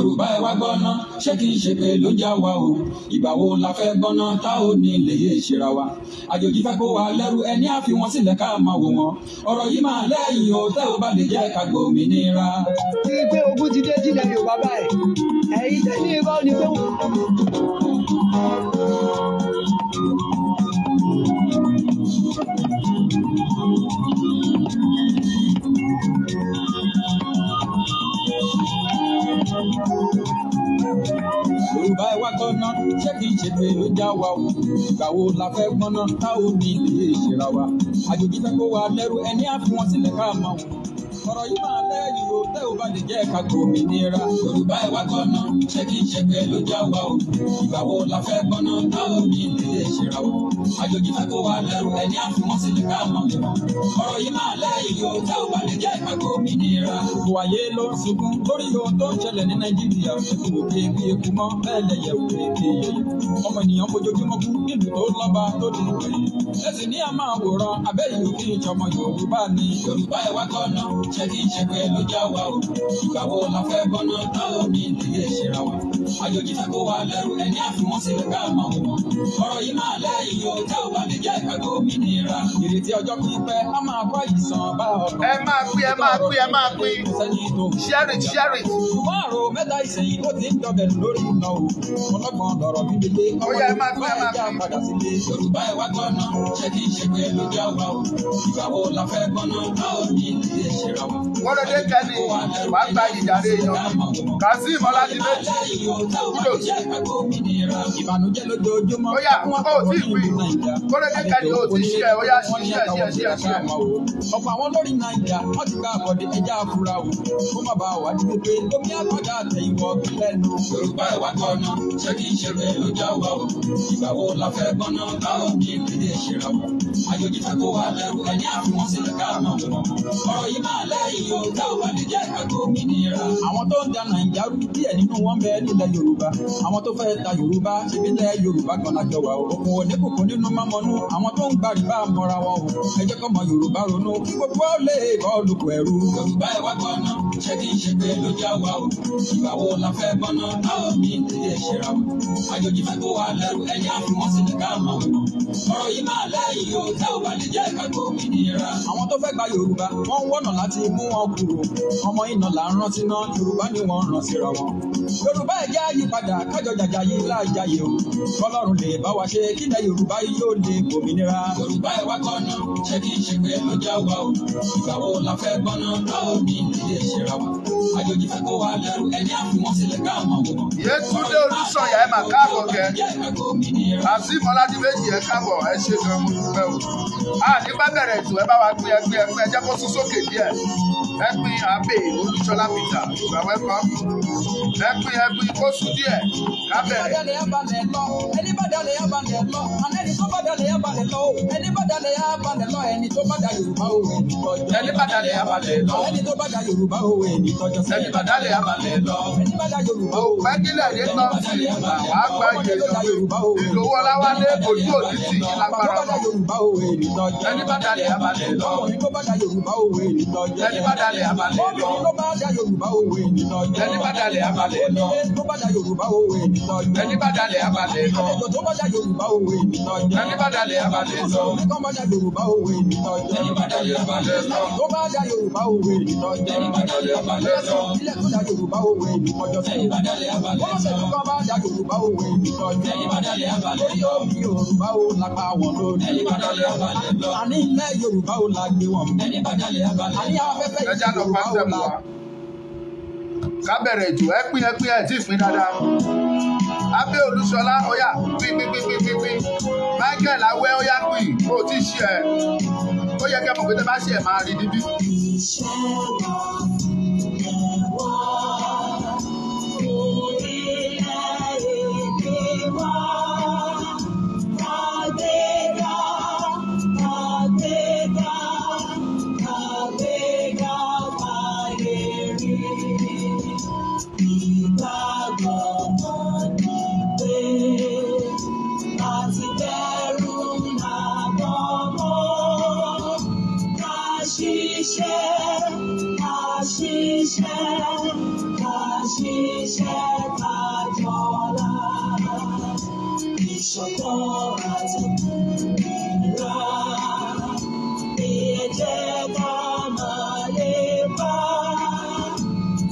Yorùbá ẹ wá gbọ́ná ṣé kì í ṣe pé ló já wa o ìgbà wo la fẹ́ gbọ́ná tá ò ní lè yé ìṣera wa àjòjì fẹ́ kó wa lẹ́rú ẹni á fi wọn sílẹ̀ ká máa wò wọn ọ̀rọ̀ yìí máa lẹ́yìn o tẹ́ ò bá lè jẹ́ ká gbòmìnira. kí pé ogun ti dé sílẹ̀ Yorùbá báyìí ẹ̀yin tẹ́lẹ̀ irọ́ ni pé wọ́n. Yorùbá ẹ wá gbọ́ná ṣé kì í ṣe pé ló já wa o ìgbà wo la fẹ́ gbọ́ná tá ò ní lè ṣera wa àjòjì fẹ́ kó wa lẹ́rú ẹni á fi wọn sílẹ̀ ká máa wò ọ̀rọ̀ yìí máa lẹ́yìn o tẹ́ ò bá lè jẹ́ ká gbòmìnira. Yorùbá ẹ wá gbọ́ná ṣé kì í ṣe pé ló já wa o ìgbà wo la fẹ́ gbọ́ná tá ò ní lè ṣera wa àjòjì fẹ́ kó wa lẹ́rú ẹni á fi wọn sílẹ̀ ká máa wò ọ̀rọ̀ yìí máa lẹ́yìn o tẹ́ ò bá lè jẹ́ ká gbòmìnira. gbogbo ayé ló ń sunkún lórí ohun tó ń ṣẹlẹ̀ ní Nàìjíríà ṣètò òkè bí eku mọ́ bẹ́ẹ̀ lẹ́yẹ òkè bí yẹyẹ ọmọ ènìyàn fojoojúmọ́ kú nílùú tó lọ́ba tó di ìgbẹ̀yìn ẹ̀sìn ní àmà àwòrán abẹ́yẹ̀ òkè ìjọmọ Yorùbá ni. Yorùbá ẹ wá gbọ́ná ṣé kì í ṣe pé ló já wa o ìgbà wo la fẹ́ gbọ́ná tá ò ní lè ṣera wa àjòjì fẹ́ kó wa lẹ́rú ẹni á fi wọn sílẹ̀ ká máa wò wọn ọ̀rọ̀ yìí máa lẹ́yìn o tẹ́ ò bá lè jẹ́ ká gbòmìnira. ìrètí ọjọ́ pípẹ́ á máa kọ́ ìsàn bá ọ̀rọ̀. ẹ máa pín share it. ṣùgbọ́n àrò mẹ́ta ìsẹ̀yìn ó ti ń dọ̀bẹ̀ lórí iná o ọlọ́gbọ̀n lọ̀rọ̀ mi délé Ọya, ẹ máa pín. padà sílé. Yorùbá ẹ wá gbọ́ná ṣé kì í ṣe pé ló já wa o ìgbà wo la fẹ́ gbọ́ná tá ò ní lè ṣera wa. wọ́n lè dé kẹ́ni wà á gba ìjàre èèyàn Kazeem Ọládìméjì ìbànújẹ́ lójoojúmọ́. Ọya, ó tí ì pín wọ́n lè dé kẹ́ni ó ti ṣe ọ̀yá ṣiṣẹ́. ọ̀pọ̀ àwọn olórí Nàìjíríà wọ́n ti gba àbọ̀dé ẹja àfúrà o kó má bàa wà ní pípé lómi àkọ́jà àtẹ̀yìnwó lẹ́nu. Yorùbá ẹ wá gbọ́ná ṣé kì í ṣe pé ló já wa o ìgbà wo la fẹ́ gbọ́ná tá ò ní lè ṣera wa àjòjì fẹ́ kó wa lẹ́rú ẹni á fi wọn sílẹ̀ ká máa wò wọn ọ̀rọ̀ yìí máa lẹ́yìn o tá ò bá lè jẹ́ ká gbòmìnira. àwọn tó ń da Nàìjíríà rú díẹ̀ nínú wọn bẹ nílẹ̀ Yorùbá àwọn tó fẹ́ ta Yorùbá ìbílẹ̀ Yorùbá kan lájọ wà o òkun oníkùnkùn nínú mámọ́nú àwọn tó ń gbàrìbá mọ́ra wọn o ẹ jẹ́ kọ́mọ Yorùbá ronú kí gbogbo lè bọ́ lóko ẹ̀rú. Yorùbá ẹ wá gbọ́ná ṣé kì í ṣe pé ló já wa o ìgbà wo la fẹ́ gbọ́ná tá ò ní lè ṣera wa àjòjì fẹ́ kó wa lẹ́rú ẹni á fi wọn sílẹ̀ ká máa wò ọ̀rọ̀ yìí máa lẹ́yìn o tẹ́ ò bá lè jẹ́ ká gbòmìnira. àwọn tó fẹ́ gba Yorùbá wọ́n ń wọ́nà láti mú wọn kúrò ọmọ iná là ń rántí ná Yorùbá ni wọ́n ń ràn síra wọn. Yorùbá ẹ̀ jẹ́ àyípadà kájọ jàjà yìí láàjáyé o Ọlọ́run lè bá wa ṣe kílẹ̀ Yorùbá yóò lè gbòmìnira. Yorùbá ẹ̀ wá gbọ́ná ṣé kì í ṣe pé ló já wa o ìgbà wo la fẹ́ gbọ́ná tá ò ní lè ṣera wa àjòjì fẹ́ kó wa lẹ́rú ẹni á fi wọn sílẹ̀ ká máa wò wọn. Yétúndé Olúṣọ̀yà ẹ máa káàbọ̀ kẹ́ Kazeem Ọládìméjì ẹ káàbọ̀ ẹ ṣe gan mo dúpẹ́ o. Nígbà bẹ̀rẹ̀ ètò ẹ bá wa pín ẹgbẹ́ ẹ jẹ́ kó sún sókè díẹ̀ ẹ pín Abbey Olúṣọlá Peter ìgbà wẹ́kọ̀ ẹ pín kó sún díẹ̀ ká bẹ̀rẹ̀. ẹni bá dalẹ̀ yá balẹ̀ lọ ẹni tó bá dalẹ̀ yá balẹ̀ lọ ẹni bá dalẹ̀ yá balẹ̀ lọ ẹni tó bá da Yorùbá o ẹni tọ́jọ́. ẹni bá dalẹ̀ yá balẹ̀ lọ ẹni tó bá da Yorùbá o ẹni tọ́jọ́. ẹni bá dalẹ̀ yá balẹ̀ lọ ẹni bá da Yorùbá o. pẹ́kílẹ̀ yé tán sí wàá gba ìlówó Ọláwálé ojú òní tì í lágbára lọ. ẹni bá dalẹ̀ yá balẹ̀ lọ ẹni tó bá da Yorùbá o ẹni tọ́jọ́. ẹni bá dalẹ̀ yá balẹ̀ lọ ẹni tó bá da Yorùbá o ẹni tọ́jọ́. ẹni bá dalẹ̀ yá balẹ̀ lọ ẹni tó bá da Yorùbá o ẹni tọ́jọ́. ẹni bá dalẹ̀ yá balẹ̀ lọ ẹni tó bá da Yorùbá o ẹni tọ́jọ́. ẹni bá dalẹ̀ yá balẹ̀ lọ ẹni tó bá da Yorùbá o ẹni tọ́jọ́. ẹni bá dalẹ̀ yá balẹ̀ lọ ẹni tó bá da Yorùbá o ẹni tọ́jọ́. ẹni bá dalẹ̀ yá balẹ̀ lọ ilẹ̀ tó da Yorùbá o ẹni tọ́jọ́. ẹni bá dalẹ̀ yá balẹ̀ lọ ọlọ́sẹ̀ tó bá da Yorùbá o ẹni tọ́jọ́. ẹni bá dalẹ̀ yá balẹ̀ lọ orí Yorùbá o la pa wọn lórí. ẹni bá dalẹ̀ yá balẹ̀ lọ àní ilẹ̀ Yorùbá o la gbé wọn. ẹni bá dalẹ̀ yá balẹ̀ lọ àní afẹ́fẹ́ ẹja lọ Yorùbá o pàṣẹ la. wa ká bẹ̀rẹ̀ ètò ẹ pín ẹ tí ì pín dáadáa. Abbey Olúṣọlá ọ̀yà pín Michael Awẹ́ ọ̀yà pín kó o tí ì ṣe ẹ̀ ó yẹ kẹ́ mọ̀ pé tẹ́ bá ṣe ẹ̀ máa rí níbí. ìṣọ̀kan àti òmìnira. Ẹ jẹ́ ká máa lépa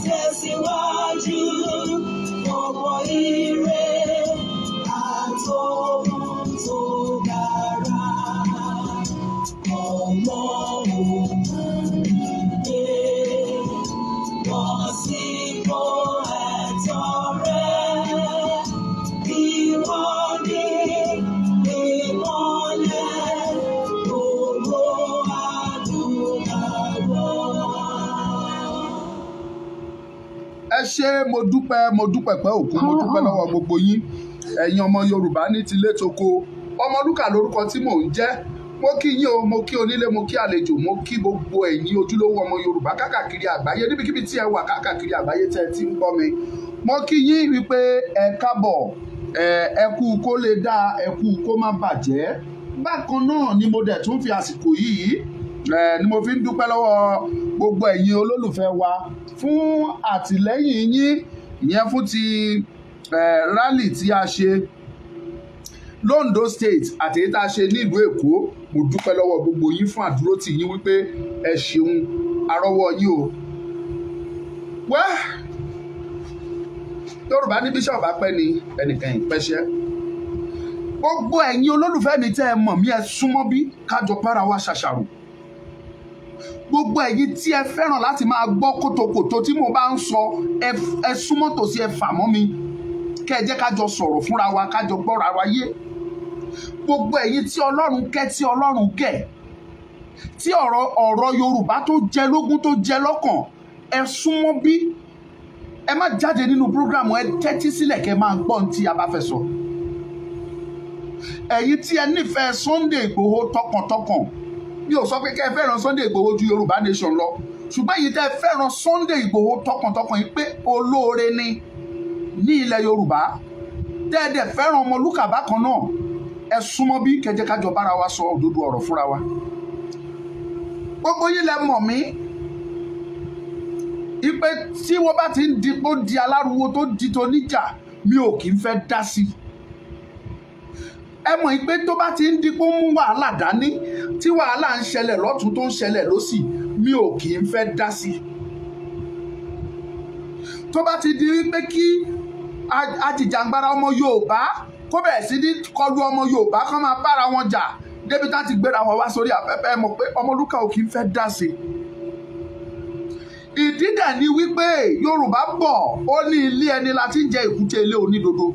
tẹ̀síwájú ọ̀pọ̀ ire àtòhun tó dára. Ọmọ òkùnkùn gbé wọ́n sípò ẹ̀tọ́ rẹ̀. Ìwọ ni ìmọ́lẹ̀ gbogbo adúláwọ̀. Ẹ ṣé, mo dúpẹ́ pẹ́ òkú, mo dúpẹ́ lọ́wọ́ gbogbo yín ẹ̀yin ọmọ Yorùbá ní tilé toko. Ọmọlúkà lórúkọ tí mò ń jẹ́. Mo kí yín o, mo kí onílé, mo kí àlejò, mo kí gbogbo ẹ̀yin ojúlówó ọmọ Yorùbá káàkiri àgbáyé níbikíbi tí ẹ wà káàkiri àgbáyé tẹ́ ẹ ti ń gbọ́ mi. Mo kí yín wípé ẹ káàbọ̀, ẹ kú kó lè dáa, ẹ kú kó má bàjẹ́. Bákan náà ni mo dẹ̀ tún fi àsìkò yìí ni mo fi ń dúpẹ́ lọ́wọ́ gbogbo ẹ̀yin olólùfẹ́ wa fún àtìlẹ́yìn yín, ìyẹn fún ti rally tí a ṣe l'Ondo State àti èyí tá a ṣe nílùú Èkó. Mo dúpẹ́ lọ́wọ́ gbogbo yín fún àdúró tì yín wípé ẹ ṣeun, arọ́wọ́ yín o. Wá Yorùbá ní bíṣọ̀bù apẹ́ ni ẹnìkan ìpẹ́ṣẹ́. Gbogbo ẹ̀yin olólùfẹ́ mi tẹ́ ẹ mọ̀ mí, ẹ súnmọ́ bí kájọ para wa ṣàṣàrò. Gbogbo ẹ̀yin tí ẹ fẹ́ràn láti máa gbọ́ kòtòkòtò tí mo bá ń sọ, ẹ súnmọ́ tòsí, ẹ fà mọ́ mi kẹ́ ẹ jẹ́ kájọ sọ̀rọ̀ fúnra wa, kájọ gbọ́ra wa yé. Gbogbo ẹ̀yin tí Ọlọ́run kẹ́, tí Ọlọ́run gẹ̀, tí ọ̀rọ̀ Yorùbá tó jẹ lógún, tó jẹ lọ́kàn, ẹ súnmọ́ bí. Ẹ má jáde nínú prógrámù, ẹ tẹ́tí sílẹ̀ kẹ́ máa gbọ́ ohun tí a bá fẹ́ sọ. Ẹ̀yin tí ẹ nífẹ̀ẹ́ Sunday Igboho tọkàntọkàn, mi ò sọ pé kẹ́ ẹ fẹ́ràn Sunday Igboho ju Yorùbá Nation lọ, ṣùgbọ́n èyí tẹ́ ẹ fẹ́ràn Sunday Igboho tọkàntọkàn yìí pé olóore ni ní ilẹ̀ Yorùbá, tẹ́ ẹ dẹ̀ fẹ́ràn Ọmọlúkà bákan náà, ẹ súnmọ́ bí kẹjẹ kájọ bára wa sọ òdodo ọ̀rọ̀ fúnra wa. Gbogbo yín lẹ mọ̀ mí ipe tí wọ́n bá ti ń dipò di aláruwo tó di tó níjà, mi ò kì í fẹ́ dá sí. Ẹ mọ̀ pé tó bá ti ń dipò mú wàhálà dání, tí wàhálà ń ṣẹlẹ̀ lọ́tún tó ń ṣẹlẹ̀ lósì, mi ò kì í fẹ́ dá sí. Tó bá ti di wípé kí ajìjàngbara ọmọ Yorùbá kó bẹ̀rẹ̀ sí ní kọlu ọmọ Yorùbá kán máa bára wọn jà débi tá ti gbéra wọn wá sórí afẹ́fẹ́, ẹ mọ̀ pé Ọmọlúkà ò kì í fẹ́ dá sí. Ìdí dẹ̀ ni wípé Yorùbá bọ̀ ó ní ilé ẹni láti ń jẹ èkúté ilé onídodo.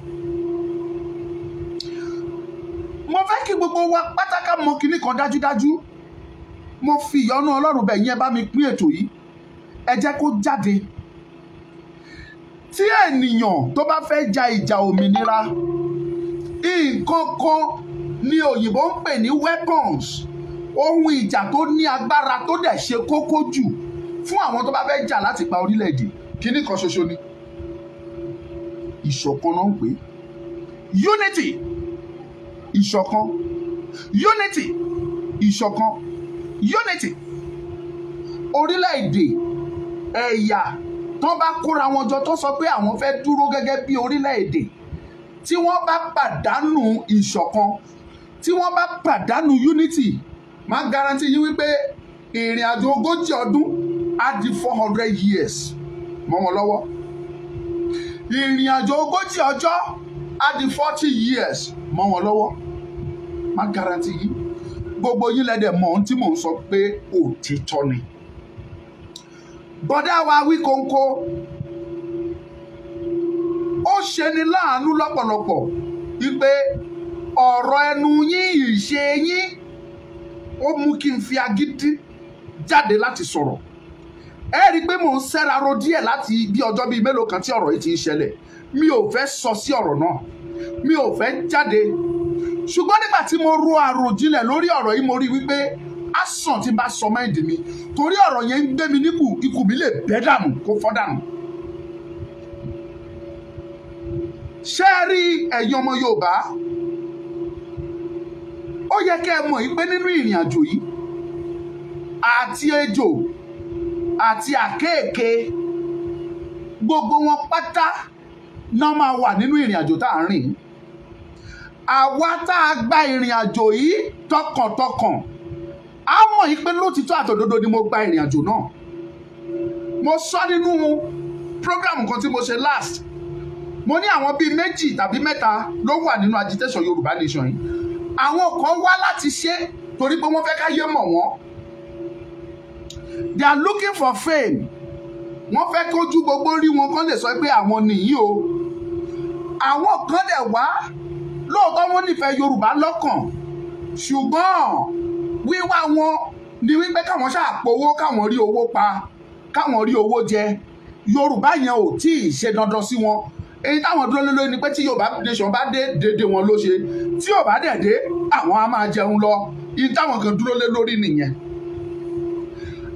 Mo fẹ́ kí gbogbo wa pátákà mọ kinní kan dájúdájú. Mo fi ìyọ́nú Ọlọ́run bẹ̀ yín, ẹ bá mi pín ètò yìí, ẹ jẹ́ kó jáde. Tí ènìyàn tó bá fẹ́ ja ìjà òmìnira, nǹkan kan ni òyìnbó ń pè ní weapons, ohun ìjà tó ní agbára tó dẹ̀ ṣe kókó jù fún àwọn tó bá fẹ́ jà láti pa orílẹ̀-èdè. Kinní kan ṣoṣo ni ìṣọ̀kan náà ń pè, unity, ìṣọ̀kan, unity, ìṣọ̀kan, unity. Orílẹ̀-èdè, ẹ̀yà tó bá kóra wọn jọ tó sọ pé àwọn fẹ́ dúró gẹ́gẹ́ bí orílẹ̀-èdè, tí wọ́n bá pàdánù ìṣọ̀kan, tí wọ́n bá pàdánù unity, máa guarantee yín wípé ìrìn àjò 40 ọdún á di 400 years mọ́ wọn lọ́wọ́. Ìrìn àjò 40 ọjọ́ á di 40 years mọ́ wọn lọ́wọ́. Máa guarantee yín. Gbogbo yín lẹ́dẹ̀ mọ̀ ohun tí mò ń sọ pé òtítọ́ ni. Bọ̀dá wa Wíkóńkó, ó ṣe ni láàánú lọ́pọ̀lọpọ̀ wípé ọ̀rọ̀ ẹnu yín, ìṣe yín, ó mú kí n fi agídí jáde láti sọ̀rọ̀. Ẹ rí i pé mò ń sẹ́raró díẹ̀ láti bí ọjọ́ bíi mélòó kan tí ọ̀rọ̀ yìí ti ń ṣẹlẹ̀. Mi ò fẹ́ sọ sí ọ̀rọ̀ náà, mi ò fẹ́ jáde. Ṣùgbọ́n nígbà tí mo ro àròjinlẹ̀ lórí ọ̀rọ̀ yìí, mo rí wípé á sàn tí n bá sọ máìndì mi, torí ọ̀rọ̀ yẹn ń gbé mi níkù, ikù mi lè bẹ́ dànù kó fọ́ dànù. Ṣé ẹ rí ẹ̀yin ọmọ Yorùbá? Ó yẹ kẹ́ ẹ mọ̀ yìí pé nínú ìrìn àjò yìí, àti ejò àti àkéèké, gbogbo wọn pátá náà máa wà nínú ìrìn àjò tá à ń rìn. àwa tá a gba ìrìn àjò yìí tọkàntọkàn a mọ̀ yìí pé lótìtọ́ àtòdodo ni mo gba ìrìn àjò náà. Mo sọ nínú program kan tí mo ṣe last, mo ní àwọn bíi 2 tàbí 3 ló wà nínú agitation Yorùbá Nation yìí. Àwọn kan wá láti ṣe torí pé wọ́n fẹ́ ká yé mọ̀ wọ́n. They are looking for fame. Wọ́n fẹ́ kójú gbogbo rí wọn kán lè sọ pé àwọn nìyí o. Àwọn kan dẹ̀ wá lóòótọ́ wọ́n nífẹ̀ẹ́ Yorùbá lọ́kàn, ṣùgbọ́n wíwá wọn ni wípé káwọn ṣáà powó, káwọn rí owó pa, káwọn rí owó jẹ. Yorùbá yẹn ò tí ì ṣe dandan sí wọn. Èyí táwọn dúró lé lórí ni pé tí Yorùbá Nation bá dé dédé wọn ló ṣe, tí ò bá dẹ̀ dé àwọn á máa jẹun lọ. Èyí táwọn kan dúró lé lórí nìyẹn.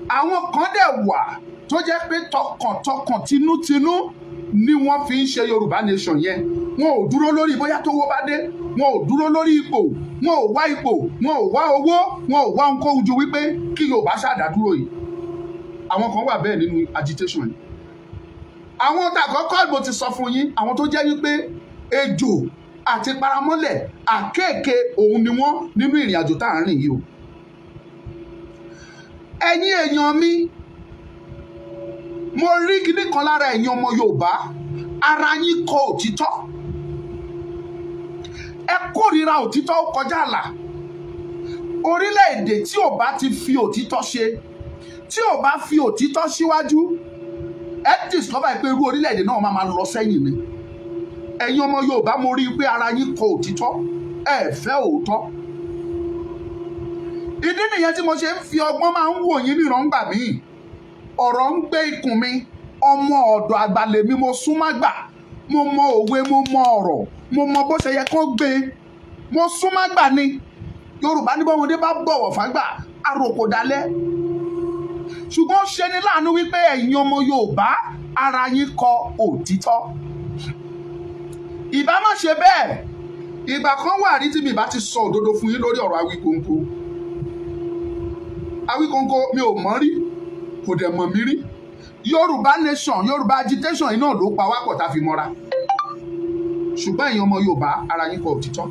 Àwọn kan dẹ̀ wà tó jẹ́ pé tọkàntọkàn tinútinú ni wọ́n fi ń ṣe Yorùbá Nation yẹn. Wọn ò dúró lórí bóyá tówó bá dé, wọn ò dúró lórí ipò, wọn ò wá ipò, wọn ò wá owó, wọn ò wá ohunkóhun ju wípé kí Yorùbá ṣàdádúró yìí. Àwọn kan wà bẹ́ẹ̀ nínú agitation yìí. Àwọn tàkọ́kọ́ mo ti sọ fún yín, àwọn tó jẹ́ wípé ejò àti paramọ́lẹ̀ àkéèké òun ni wọ́n nínú ìrìn àjò tá à ń rìn yìí o. Ẹ̀yin èèyàn mi, mo rí kíní kan lára ẹ̀yin ọmọ Yorùbá, ara yín kọ òtítọ́. Ẹ kórìíra òtítọ́ kọjá àlà. Orílẹ̀-èdè tí ò bá ti fi òtítọ́ ṣe, tí ò bá fi òtítọ́ síwájú, ẹ discover pé irú orílẹ̀-èdè náà máa lọ sẹ́yìn ni. Ẹ̀yin ọmọ Yorùbá, mo rí i pé ara yín kọ òtítọ́, ẹ fẹ́ òótọ́. Ìdí nìyẹn tí mo ṣe ń fi ọgbọ́n máa ń wò yín nírọ̀ǹgbà míì. Ọ̀rọ̀ ń gbé ikùn mi, ọmọ ọ̀dọ̀ àgbàlẹ̀ mi, mo súnmọ́ gbà, mo mọ òwe, mo mọ ọ̀rọ̀, mo mọ bó ṣe yẹ kó gbé, mo súnmọ́ gbà ni. Yorùbá ní bọ́mọdé bá bọ̀wọ̀ fágbà, àròkò dalẹ̀. Ṣùgbọ́n ṣe ni láàánú wípé ẹ̀yin ọmọ Yorùbá ara yín kọ òtítọ́. Ìbá má ṣe bẹ́ẹ̀, ìgbà kan wà rí tí mi bá ti sọ òdodo fún yín lórí ọ̀rọ̀ Awíkonko. Awíkonko mi ò mọ̀ rí, kò dẹ̀ mọ̀ mí rí. Yorùbá Nation, Yorùbá agitation yìí náà ló pa wá pọ̀ tá fi mọ́ra. Ṣùgbọ́n ẹ̀yin ọmọ Yorùbá ara yín kọ òtítọ́.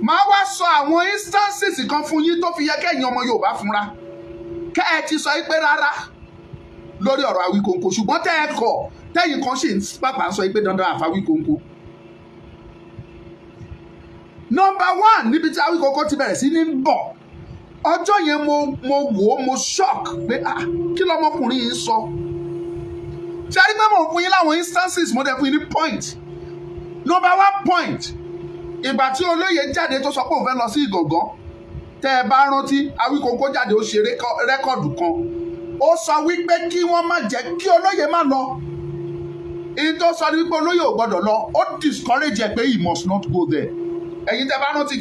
Máa wá sọ àwọn instances kan fún yín tó fi yẹ kẹ́yin ọmọ Yorùbá fúnra. Kẹ́ ẹ ti sọ pé rárá lórí ọ̀rọ̀ Awíkonko, ṣùgbọ́n tẹ́ ẹ kọ̀, tẹ́yin kan ṣì ń pàpà sọ pé dandan àfàwíkonko. Number 1, níbi tí Awíkonko ti bẹ̀rẹ̀ sí ní bọ̀. Ọjọ́ yẹn mo wò ó, mo shock pé kí lọmọkùnrin yìí sọ. Ṣé ẹ rí pé mo fún yín láwọn instances, mo dẹ̀ fún yín ní point. Number 1 point, ìgbà tí olóyè jáde tó sọ pé òun fẹ́ lọ sí Ìgàngán, tẹ́ ẹ bá rántí, Awíkonko jáde ó ṣe rẹ́kọ̀dù kan. Ó sọ wípé kí wọ́n má jẹ́ kí olóyè má lọ. Èyí tó sọ ní wípé olóyè ò gbọ́dọ̀ lọ, ó discourage ẹ pé he must not go there. Ẹ̀yin tẹ́ bá rántí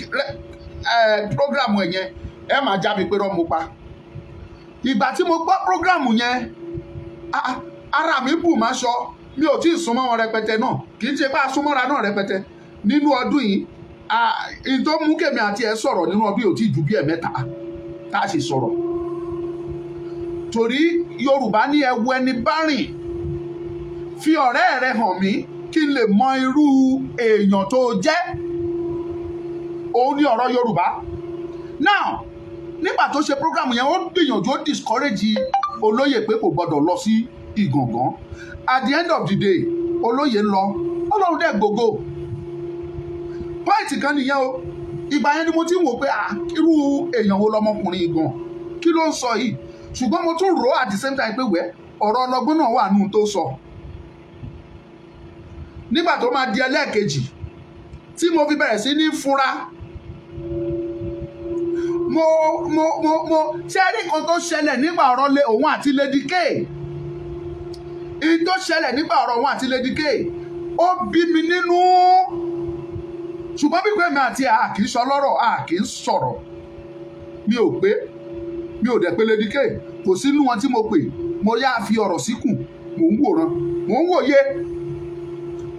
program yẹn, ẹ máa já mi pé rọ́ mo pa. Ìgbà tí mo gbọ́ program yẹn, ara mi bù má ṣọ, mi ò tí ì súnmọ́ wọn rẹpẹtẹ náà, kì í ṣe bá a súnmọ́ra náà rẹpẹtẹ. Nínú ọdún yìí, ìtò mú kèmí àti ẹ sọ̀rọ̀ nínú ọdún yìí ò tí ì ju bí ẹ̀mẹ́ta tá a sì sọ̀rọ̀. Torí Yorùbá ní ẹwu ẹni bá rìn, fi ọ̀rẹ́ rẹ hàn mí kí n lè mọ irú èèyàn tó jẹ́. Òun ní ọ̀rọ̀ Yorùbá. Now, nígbà tó ṣe program yẹn, ó gbìyànjú ó discourage olóyè pé kò gbọdọ̀ lọ sí Ìgàngán. At the end of the day, olóyè ń lọ, Ọlọ́run dẹ̀ gbogbo. Pọ́ìntì kan nìyẹn o. Ìgbà yẹn ni mo ti ń wò pé irú èèyàn wo lọmọkùnrin gan, kí ló ń sọ yìí. Ṣùgbọ́n mo tún rò at the same time pé ọ̀rọ̀ ọlọ́gbọ́n náà wà nù tó sọ. Nígbà tó máa di ẹlẹ́ẹ̀kejì tí mo fi bẹ̀rẹ̀ sí ní fúnra, ṣe rí nǹkan tó ṣẹlẹ̀ nígbà ọ̀rọ̀ òun àti Lady K. Ìyí tó ṣẹlẹ̀ nígbà ọ̀rọ̀ òun àti Lady K, ó bí mi nínú. Ṣùgbọ́n bí pé mi àti kì í sọ lọ́rọ̀, kì í sọ̀rọ̀. Mi ò pé, mi ò dẹ̀ pé Lady K, kò sínú wọn tí mo pè, mo yá fi ọ̀rọ̀ síkùn, mò ń wòran, mò ń wòye.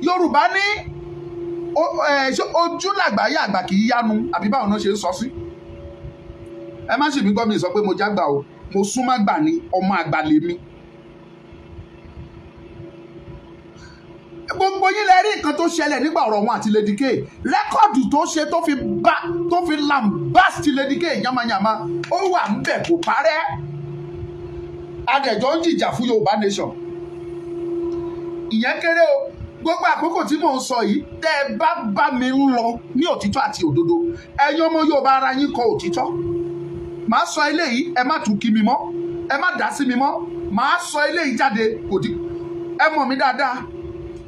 Yorùbá ní ojú làgbáyé àgbà kì í yánu, àbí báwọn náà ṣe ń sọ sí. Ẹ má ṣì mí gbọ́ mi sọ pé mo jágbà o, mo súnmọ́ gbà ní ọmọ àgbà lèmi. gbogbo yín lè rí nǹkan tó ṣẹlẹ̀ nígbà ọ̀rọ̀ wọn àti Lady K. Rẹ́kọ̀dù tó ṣe tó fi lambast Lady K yamayama ó wà ń bẹ̀ kò parẹ́. Adẹ̀jọ́ ń jìjà fún Yorùbá nation. Ìyẹn kéré o. Gbogbo àkókò tí mò ń sọ yìí tẹ́ ẹ bá mi ń lọ ní òtítọ́ àti òdodo. Ẹ̀yin ọmọ Yorùbá ara yín kọ òtítọ́. Màá sọ eléyìí ẹ má tún kí mi mọ́. Ẹ má dá sí mi mọ́. Màá sọ eléyìí jáde òdì. Ẹ mọ̀ mí dáadáa.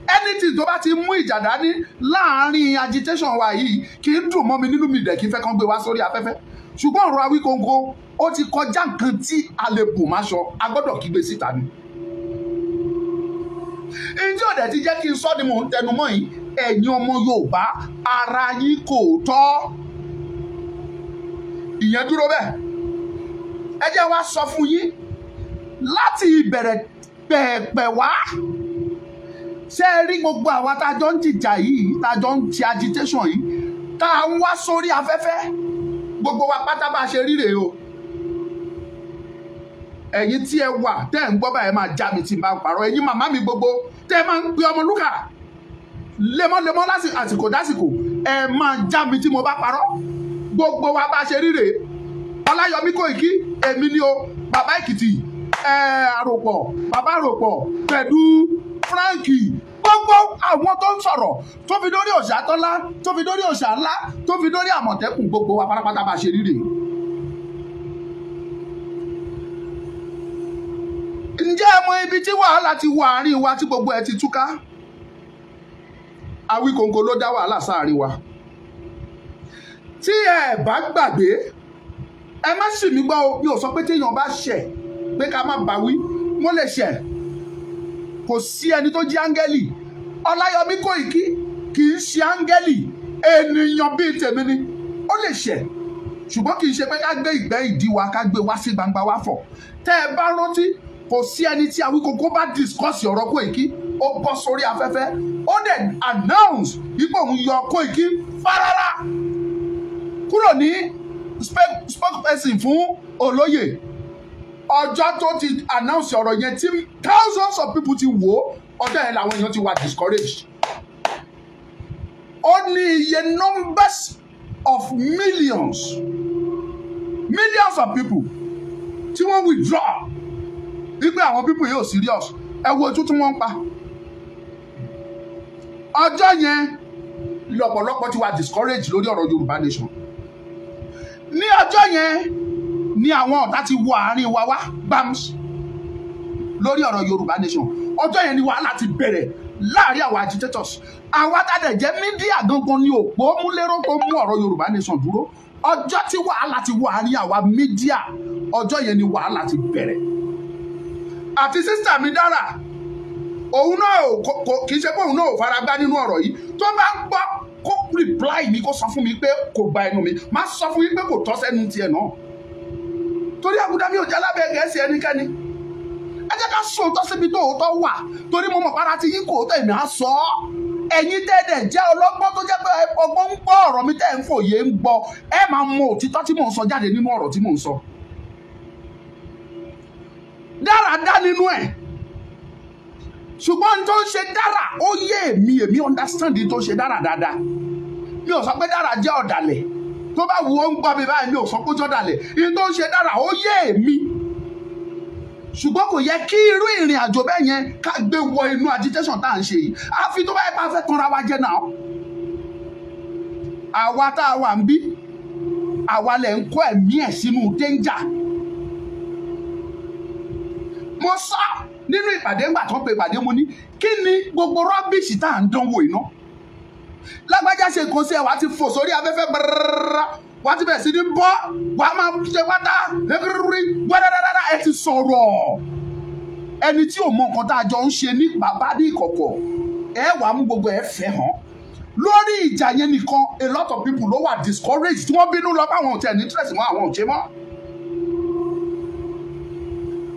Anything tó bá ti mú ìjà dání láàárín agitation wa yìí kì í dùn mọ́ mi nínú mi dẹ̀ kí n fẹ́ kán gbé wá sórí afẹ́fẹ́. Ṣùgbọ́n ọ̀rọ̀ Awíkonko ó ti kọjá nǹkan tí a lè bò máṣọ a gbọ́dọ̀ kígbe síta ni. Ǹjẹ́ òdẹ̀ ti jẹ́ kí n sọ ni mò ń tẹnu mọ́ yìí ẹ̀yin ọmọ Yorùbá ara yín kò tọ́. Ìyẹn dúró bẹ́ẹ̀. Ẹ jẹ́ wá sọ fún yín láti ìbẹ̀rẹ̀ pẹ̀pẹ̀ wá. Ṣé ẹ rí gbogbo àwa tá a jọ ń jìjà yìí tá a jọ ń ṣe agitation yìí tá a ń wá sórí afẹ́fẹ́ gbogbo wa pátá bá a ṣe ríre o. Ẹ̀yin tí ẹ wà tẹ́ ẹ̀ ń gbọ́ báyìí máa já mi tí n bá ń parọ́. Ẹ̀yin màmá mi gbogbo tẹ́ ẹ máa ń pe Ọmọlúkà lemọ́lemọ́ àsìkò dásìkò ẹ máa já mi tí mo bá parọ́. Gbogbo wa bá a ṣe ríre. Ọláyọmí Kóìkí èmi ni o bàbá Èkìtì àròpọ̀ bàbá àròpọ̀ pẹ̀lú Frankie gbogbo àwọn tó ń sọ̀rọ̀ tó fi dórí Òṣàtọ́lá tó fi dórí Òṣàńlá tó fi dórí Àmọ̀tẹ́kùn gbogbo wa pátápátá bá ṣe ríre. Ǹjẹ́ ẹ mọ ibi tí wàhálà ti wà àárín wa tí gbogbo ẹ ti túká? Awíkonko ló dá wàhálà sáàárín wa. Tí ẹ bá gbàgbé ẹ má sì mí gbọ́ o mi ò sọ pé téèyàn bá ṣẹ̀ pé ká má bá wí mo lè ṣẹ̀. Kò sí ẹni tó jí áńgẹ́lì. Ọláyọmí Kóìkí kì í ṣe áńgẹ́lì ènìyàn bíi tèmi ni ó lè ṣẹ̀ ṣùgbọ́n kì í ṣe pé ká gbé ìgbẹ́ ìdí wa ká gbé wá sí gbangba wá fọ̀. Tẹ́ ẹ bá rántí kò sí ẹni tí Awíkonko bá discuss ọ̀rọ̀ Kóìkí ó bọ́ sórí afẹ́fẹ́ ó dẹ̀ announce ipò òun yọ Kóìkí fárárá kúrò ní spokesperson fún olóyè. Ọjọ́ tó ti announce ọ̀rọ̀ yẹn tí thousands of people ti wò ọjọ́ yẹn làwọn èèyàn ti wà discouraged. Ó ní iye numbers of millions of people tí wọ́n withdraw wípé àwọn people yóò serious ẹ wo ojú tí wọ́n ń pa. Ọjọ́ yẹn lọ́pọ̀lọpọ̀ ti wà discouraged lórí ọ̀rọ̀ Yorùbá nation. Ní ọjọ́ yẹn ní àwọn ọ̀tá ti wọ àárín wa wá gbams lórí ọ̀rọ̀ Yorùbá nation. Ọjọ́ yẹn ni wàhálà ti bẹ̀rẹ̀ láàrin àwọn agitators. Àwa tàdé jẹ́ mídíà gangan ní òpó múlẹ́rọ́ tó mú ọ̀rọ̀ Yorùbá nation dúró. Ọjọ́ tí wàhálà ti wọ àárín àwa mídíà ọjọ́ yẹn ni wàhálà ti bẹ̀rẹ̀. Àti sísítà mi Dára òun náà kì í ṣe pé òun náà ò fara gbá nínú ọ̀rọ̀ yìí tó bá ń gbọ́ kó reply mi kó sọ fún mi pé kò gba ẹnu mi má sọ fún mi pé kò tọ́ sẹ́nu tiẹ̀ náà. Torí àbúdá mi ò jẹ́ lábẹ́ Gẹ̀ẹ́sì ẹnikẹ́ni. Ẹ jẹ́ ká sòótọ́ síbi tó òótọ́ wà torí mo mọ̀ para ti yín kò tó èmi á sọ ọ́. Ẹ̀yin tẹ́ẹ̀dẹ̀ jẹ́ ọlọ́gbọ́n tó jẹ́ pé ọgbọ́n ń gbọ́ ọ̀rọ̀ mi tẹ́ ń fòye ń gbọ́ ẹ máa mọ òtítọ́ tí mò ń sọ jáde nínú ọ̀rọ̀ tí mò ń sọ. Dára dá nínú ẹ̀ ṣùgbọ́n tó ń ṣe Dára ó yé èmi understand tó ṣe Dára dáadáa. Mi ò sọ pé Dára jẹ́ ọ̀dàlẹ̀ tó bá wù ó ń gbọ́ mi báyìí mi ò sọ pé ó jọ́dàlẹ̀ ìyẹn tó ń ṣe Dára ó yé èmi. Ṣùgbọ́n kò yẹ kí irú ìrìn àjò bẹ́ẹ̀ yẹn ká gbé wọ inú agitation tá à ń ṣe yìí àfi tó bá yẹ ká fẹ́ tanra wa jẹ náà. Àwa tá a wà ń bí àwa lẹ̀ ń kó ẹ̀mí ẹ̀ sínú danger. Mo sọ nínú ìpàdé ńgbà tó ń pe ìpàdé mo ní kí ni gbogbo rọ́bìṣì tá à ń dánwò iná. Lágbájá ṣe kò sí ẹ̀ wá ti fò sórí afẹ́fẹ́ brrrr wá ti bẹ̀ sí ní bọ́ wá máa ṣe wátá ẹgbẹ́rúrí gbọ́dádádáda ẹ ti sọ̀rọ̀. Ẹni tí ò mọ nǹkan tá a jọ ń ṣe ní bàbá ní ìkọ̀kọ̀ ẹ wàá mú gbogbo ẹ fẹ́ hàn. Lórí ìjà yẹn nìkan a lot of people ló wà discouraged tí wọ́n bínú lọ báwọn ò tẹ̀ ní interest mọ́ àwọn ò ṣe mọ́.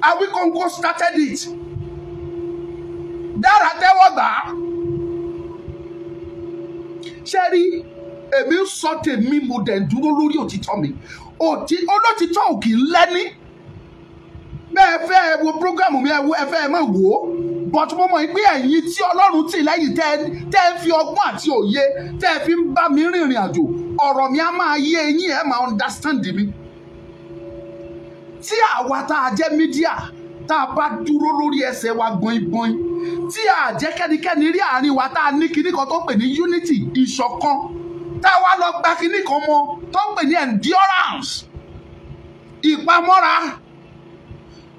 Awíkonko started it. Dára tẹ́wọ́ gbà á. Ṣé rí èmi ń sọ tèmi mo dẹ̀ ń dúró lórí òtítọ́ mi. Olótítọ́ ò kì í lẹ́ni. Bẹ́ẹ̀ fẹ́ ẹ wo prógámù mi ẹ fẹ́ ẹ má wò ó. but mo mọ̀ pé ẹ̀yin tí Ọlọ́run tì lẹ́yìn tẹ́ ń fi ọgbọ́n àti òye tẹ́ fi ń bá mi rìnrìn àjò, ọ̀rọ̀ mi á máa yé yín, ẹ máa understand mi. Tí àwa tá a jẹ́ mídíà tá a bá dúró lórí ẹsẹ̀ wa gbọ̀ngbọ̀n, tí a jẹ́ kẹ́nikẹ́ni rí àárín wa tá a ní kinní kan tó ń pè ní unity, ìṣọ̀kan, tá a wá lọ gba kinní kan mọ́ tó ń pè ní endurance, ìpamọ́ra,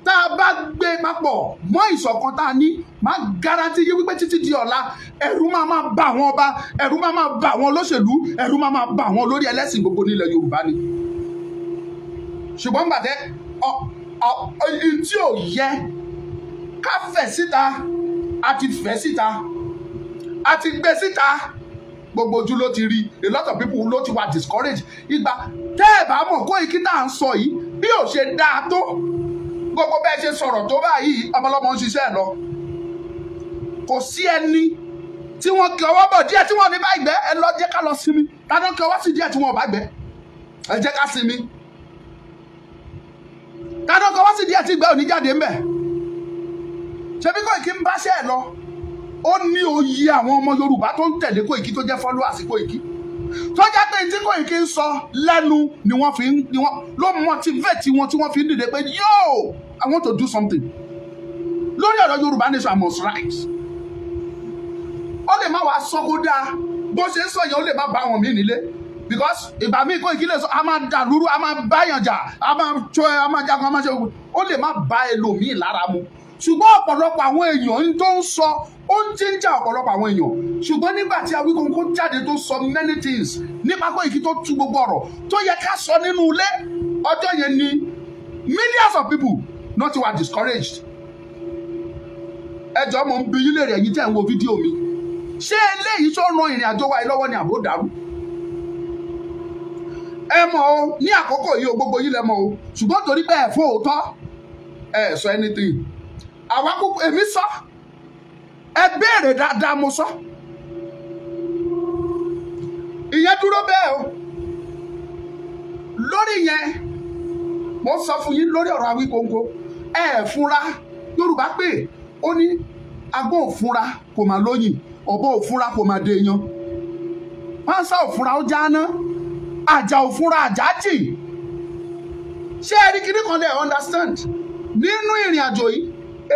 tá a bá gbé papọ̀ mọ́ ìṣọ̀kan tá a ní, máa garanti yí wípé títí di ọ̀la ẹ̀rù máa bá àwọn ọba, ẹ̀rù máa bá àwọn olóṣèlú, ẹ̀rù máa bá àwọn olórí ẹlẹ́sìn gbogbo nílẹ̀ Yorùbá ni. Ṣùgbọ́n gbàtẹ́ tí ò yẹ ká fẹ̀ síta, àti fẹ̀ síta, àti gbé síta, gbogbo ojú ló ti rí, a lot of people ló ti wà discouraged. Ìgbà tẹ́ ẹ̀ bá mọ̀ Koiki tá à ń sọ yìí bí ò ṣe dáa tó, gbogbo bẹ́ẹ̀ ṣe sọ̀rọ̀ tó báyìí ọmọlọ́mọ ń ṣiṣẹ́ lọ. Kò sí ẹni tí wọ́n kí ọwọ́ bọ̀ díẹ̀ tí wọ́n ní bá gbẹ́, ẹ lọ jẹ́ ká lọ sinmi. Tàbí kí ọwọ́ sí díẹ̀ tí wọ́n bá gbẹ́, ẹ jẹ́ ká sinmi. Tàbí kí ọwọ́ sí díẹ̀ tí gbẹ́ ò ní jáde ńbẹ̀. Ṣebí Koiki ń báṣẹ́ ẹ̀ lọ. Ó ní oyè àwọn ọmọ Yorùbá tó ń tẹ̀lé Koiki tó jẹ́ followers Koiki. Tó jẹ́ pé tí Koiki ń sọ lẹ́nu ni wọ́n ló motivate wọn tí wọ́n fi ń dìde pé yo, I want to do something. Lórí ọ̀rọ̀ Yorùbá nation I must rise. Ó lè má wá sọ kó dáa, bó ṣe ń sọ yẹn ó lè má bá wọn mí nílé. Because ìgbà míì Koiki lè sọ, a máa dàlúrú, a máa báyàn jà, a máa jagun, a máa ṣe ogun. Ó lè má bá ẹlòmíì lára mu. Ṣùgbọ́n ọ̀pọ̀lọpọ̀ àwọn èèyàn tó ń sọ, ó ń jíjà ọ̀pọ̀lọpọ̀ àwọn èèyàn. Ṣùgbọ́n nígbà tí Awíkonko jáde tó sọ many things nípa Koiki tó tú gbogbo ọ̀rọ̀ tó yẹ ká sọ nínú ilé, ọjọ́ yẹn ni millions of people not were discouraged. Ẹjọ́ mo ń bi yín léèrè ẹ̀yin tẹ́ ń wo fídíò mi. Ṣé eléyìí tó ran ìrìn àjò wa lọ́wọ́ ni àbó dàrú? Ẹ mọ̀ o, ní àkókò yìí o gbogbo yín lẹ mọ̀ o, ṣùgbọ́n torí pé ẹ fún òótọ́, ẹ sọ anything. Àwa kúkú èmi sọ, ẹ béèrè dáadáa mo sọ. Ìyẹn dúró bẹ́ẹ̀ o. Lórí yẹn, mo sọ fún yín lórí ọ̀rọ̀ Awíkonko, ẹ fúnra, Yorùbá pé ó ní agbọ́n òfúnra kò máa lóyìn, ọ̀bọ òfúnra kò máa dèèyàn. Pánsá òfúnra ó jáná, àjà òfúnra àjà jì. Ṣé ẹ rí kíní kan lè understand? Nínú ìrìn àjò yìí,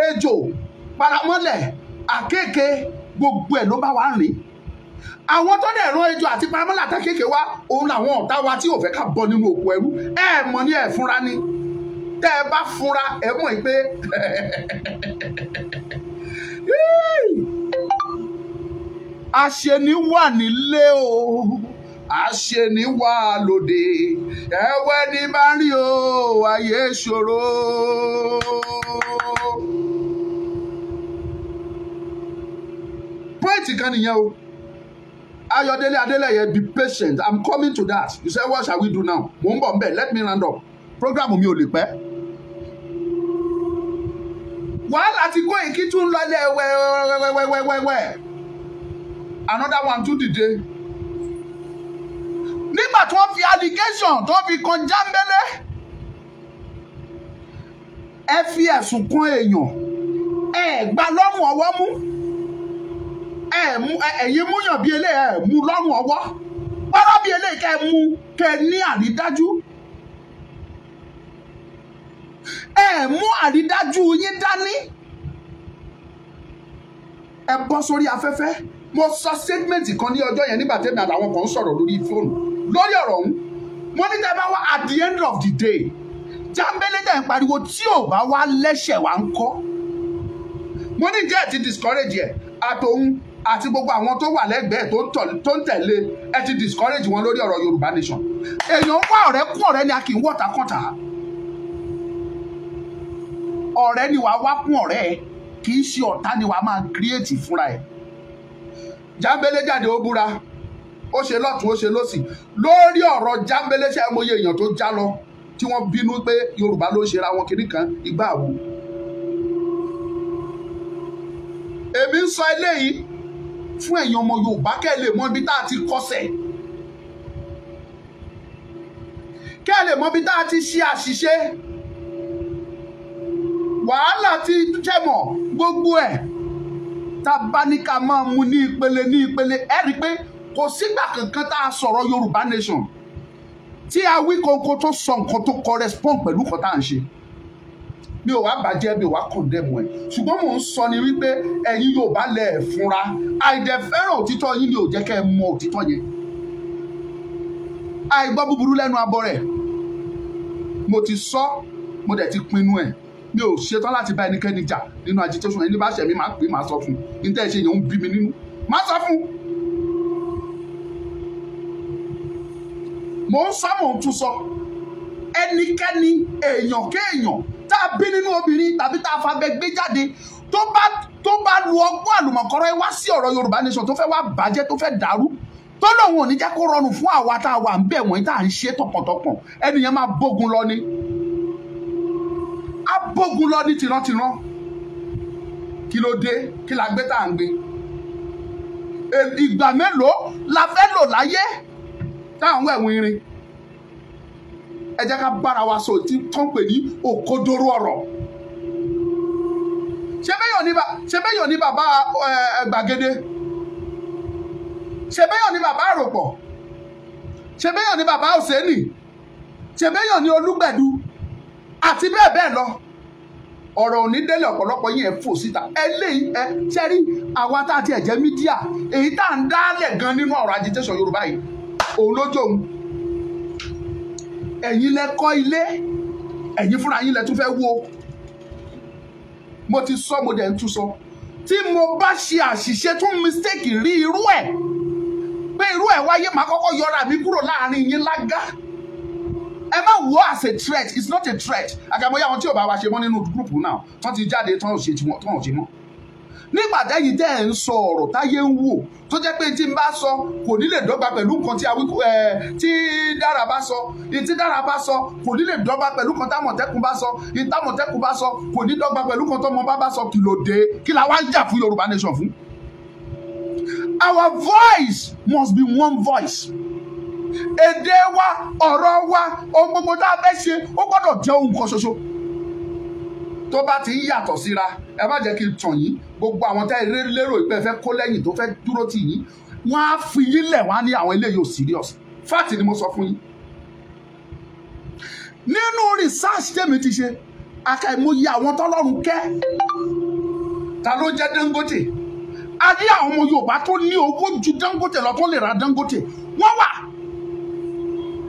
ejò, paramọ́lẹ̀, àkéèké, gbogbo ẹ̀ ló bá wa rìn. Àwọn tó dẹ̀ rán ejò àti paramọ́lẹ̀ àtàkéèké wá, òun làwọn ọ̀tá wa tí ò fẹ́ ká bọ́ nínú òkú ẹrú. Ẹ mọ̀ ní ẹ̀ fúnra ni. Tẹ́ ẹ bá fúnra, ẹ mọ̀ pé àṣeni wà nílé o, àṣeni wà lóde, ẹ̀wẹ́ ní bá rí o, ayé ṣòro. Point kan nìyẹn o. Ayọ̀délé Adélẹ́yẹ, be patient, I'm coming to that. You say what shall we do now? Mo ń bọ̀ ńbẹ̀, let me round up. Program mi ò lè pẹ́. Wàhálà ti Koiki tún lọlé wẹ́wẹ́wẹ́wẹ́wẹ́. Another one tún dìde. Nígbà tí wọ́n fi allegation tó fi kan Jambele, ẹ fi ẹ̀sùn kan èèyàn, ẹ gbà lọ́rùn ọwọ́ mú, ẹ̀yin múyàn bí eléyìí, ẹ mú lọ́rùn ọwọ́, párá bí eléyìí kẹ́ mú kẹ́ ní àrídájú, ẹ mú àrídájú yín dání, ẹ bọ́ sórí afẹ́fẹ́. Mo sọ statement kan ní ọjọ́ yẹn nígbà tẹ́mi àtàwọn kan ń sọ̀rọ̀ lórí fóònù lórí ọ̀rọ̀ ọ̀hún. Mo ní tẹ́ bá wá at the end of the day, Jambele dẹ̀ ń pariwo tí ò bá wá lẹ́sẹ̀ wá ń kọ́. Mo ní jẹ́ ti discourage ẹ̀ àtòun àti gbogbo àwọn tó wà lẹ́gbẹ̀ẹ́ tó ń tẹ̀lé, ẹ ti discourage wọn lórí ọ̀rọ̀ Yorùbá nation. Èèyàn wá ọ̀rẹ́ kún ọ̀rẹ́ ni a kì í wọ̀ta kọ́ta. Ọ̀rẹ́ ni wàá wá kún ọ̀rẹ́, kì í ṣe ọ̀tá ni wàá máa create fúnra ẹ̀. Jambele jáde ó búra, ó ṣe lọ́tún ó ṣe lọ́sì lórí ọ̀rọ̀ Jambele. Ṣé mo yẹ èèyàn tó já lọ tí wọ́n bínú pé Yorùbá ló ṣe ra wọn kiri kan ìgbà wo. Èmi ń sọ eléyìí fún ẹ̀yin ọmọ Yorùbá kẹ́ lè mọ ibi tá a ti kọsẹ̀, kẹ́ lè mọ ibi tá a ti ṣe àṣìṣe. Wàhálà ti jẹ́mọ̀ gbogbo ẹ̀ tá a bá ní ká máa mú ní ìpele ẹ rí i pé kò sígbà kankan tá a sọ̀rọ̀ Yorùbá nation tí a wí kókó tó sọ nǹkan tó correspond pẹ̀lú nǹkan tá à ń ṣe. Mi ò wá bàjẹ́, mi ò wá condemn ẹ̀, ṣùgbọ́n mò ń sọ ni wípé ẹ̀yin Yorùbá lẹ̀ fúnra, àìdẹ̀fẹ́ràn òtítọ́ yín ni ò jẹ́ kẹ́ ẹ mọ òtítọ́ yẹn. Àìgbọ́ búburú lẹ́nu abọ́ rẹ̀, mo ti sọ, mo dẹ̀ ti pinnu ẹ̀, mi ò ṣetán láti bá ẹnikẹ́ni jà nínú agitation. Ẹni bá ṣẹ̀ mí máa pè, máa sọ fún un, ní tẹ́ ẹ ṣe yẹn ń bí mi nínú, máa sọ fún un. Mò ń sọ, mò ń tún sọ, ẹnikẹ́ni èèyàn kéèyàn tá a bí nínú obìnrin tàbí tá a fabẹ́ gbé jáde tó bá lu ọgbọ́n àlùmọ̀kọ́rọ́ ẹ wá sí ọ̀rọ̀ Yorùbá nation tó fẹ́ wá bàjẹ́, tó fẹ́ dàrú, tó lòun ò ní jẹ́ kó rọrùn fún àwa tá a wà ń bẹ̀ wọ̀nyí tá à ń ṣe tọkàntọkàn, ẹnìyẹn máa bógun lọ ni, á bógun lọ ní tìrantìran. Kí ló dé? Kí la gbé tá à ń gbé? Ìgbà mélòó la fẹ́ lò láyé táwọn ẹ̀wọ̀n irin? Ẹ jẹ́ ká bára wa sọ tí tó ń pè ní òkodoro ọ̀rọ̀. Ṣé bẹ́yàn ní bàbá Gbàgede? Ṣé bẹ́yàn ní bàbá Àròpọ̀? Ṣé bẹ́yàn ní bàbá Òsénì? Ṣé bẹ́yàn ní Olúgbẹ̀dú? Àti bẹ́ẹ̀ bẹ́ẹ̀ lọ. Ọ̀rọ̀ òní délé ọ̀pọ̀lọpọ̀ yín ẹ̀ fò síta. Eléyìí ṣe rí àwa tá a ti ẹ̀jẹ̀ mídíà, èyí tá à ń dálẹ̀ gan nínú ọ̀rọ̀ agitation Yorùbá yìí, òun lójó òun. Ẹ̀yin lẹ kọ́ ilé, ẹ̀yin fúnra yín lẹ tún fẹ́ wó. Mo ti sọ, mo dẹ̀ ń tún sọ. Tí mo bá ṣe àṣìṣe tún mistake rí irú ẹ̀, pé irú ẹ̀ wáyé, màá kọ́kọ́ yọra mi kúrò láàrin yín lágá. Ẹ má wo as a threat, it's not a threat. Àgàmọ́yá àwọn tí ò bá wa ṣe mọ́ nínú gúrùpù náà, tán ti jáde, tán ò ṣe mọ́. Nígbà tẹ́yìn tẹ́ ẹ̀ ń sọ ọ̀rọ̀ táyé ń wò, tó jẹ́ pé tí n bá sọ kò ní lè dọ́gba pẹ̀lú nǹkan tí Dára bá sọ, tí Dára bá sọ kò ní lè dọ́gba pẹ̀lú nǹkan támọ̀tẹ́kùn bá sọ, támọ̀tẹ́kùn bá sọ kò ní dọ́gba pẹ̀lú nǹkan tọ́mọ bá sọ. Kí ló dé? Kí la wá ń jà fún Yorùbá nation fún? Our voice must be one voice. Èdè wa, ọ̀rọ̀ wa, ohun gbogbo tá a fẹ́ ṣe ó gbọ́dọ̀ jẹ́ ohun kan ṣoṣo. Tó bá ti ń yàtọ̀ síra, ẹ má jẹ́ kí n tàn yín. Gbogbo àwọn tẹ́ ẹ lérò ìpẹ́ fẹ́ kó lẹ́yìn tó fẹ́ dúró tì yín, wọ́n á fi yín lẹ̀, wọ́n á ní àwọn eléyìí ò serious. Fact ni mo sọ fún yín. Nínú research tèmi ti ṣe, àkàìmọye àwọn tọ́lọ́run kẹ́. Ta ló jẹ́ Dangote? A ní àwọn ọmọ Yorùbá tó ní owó ju Dangote lọ tó lè ra Dangote. Wọ́n wà.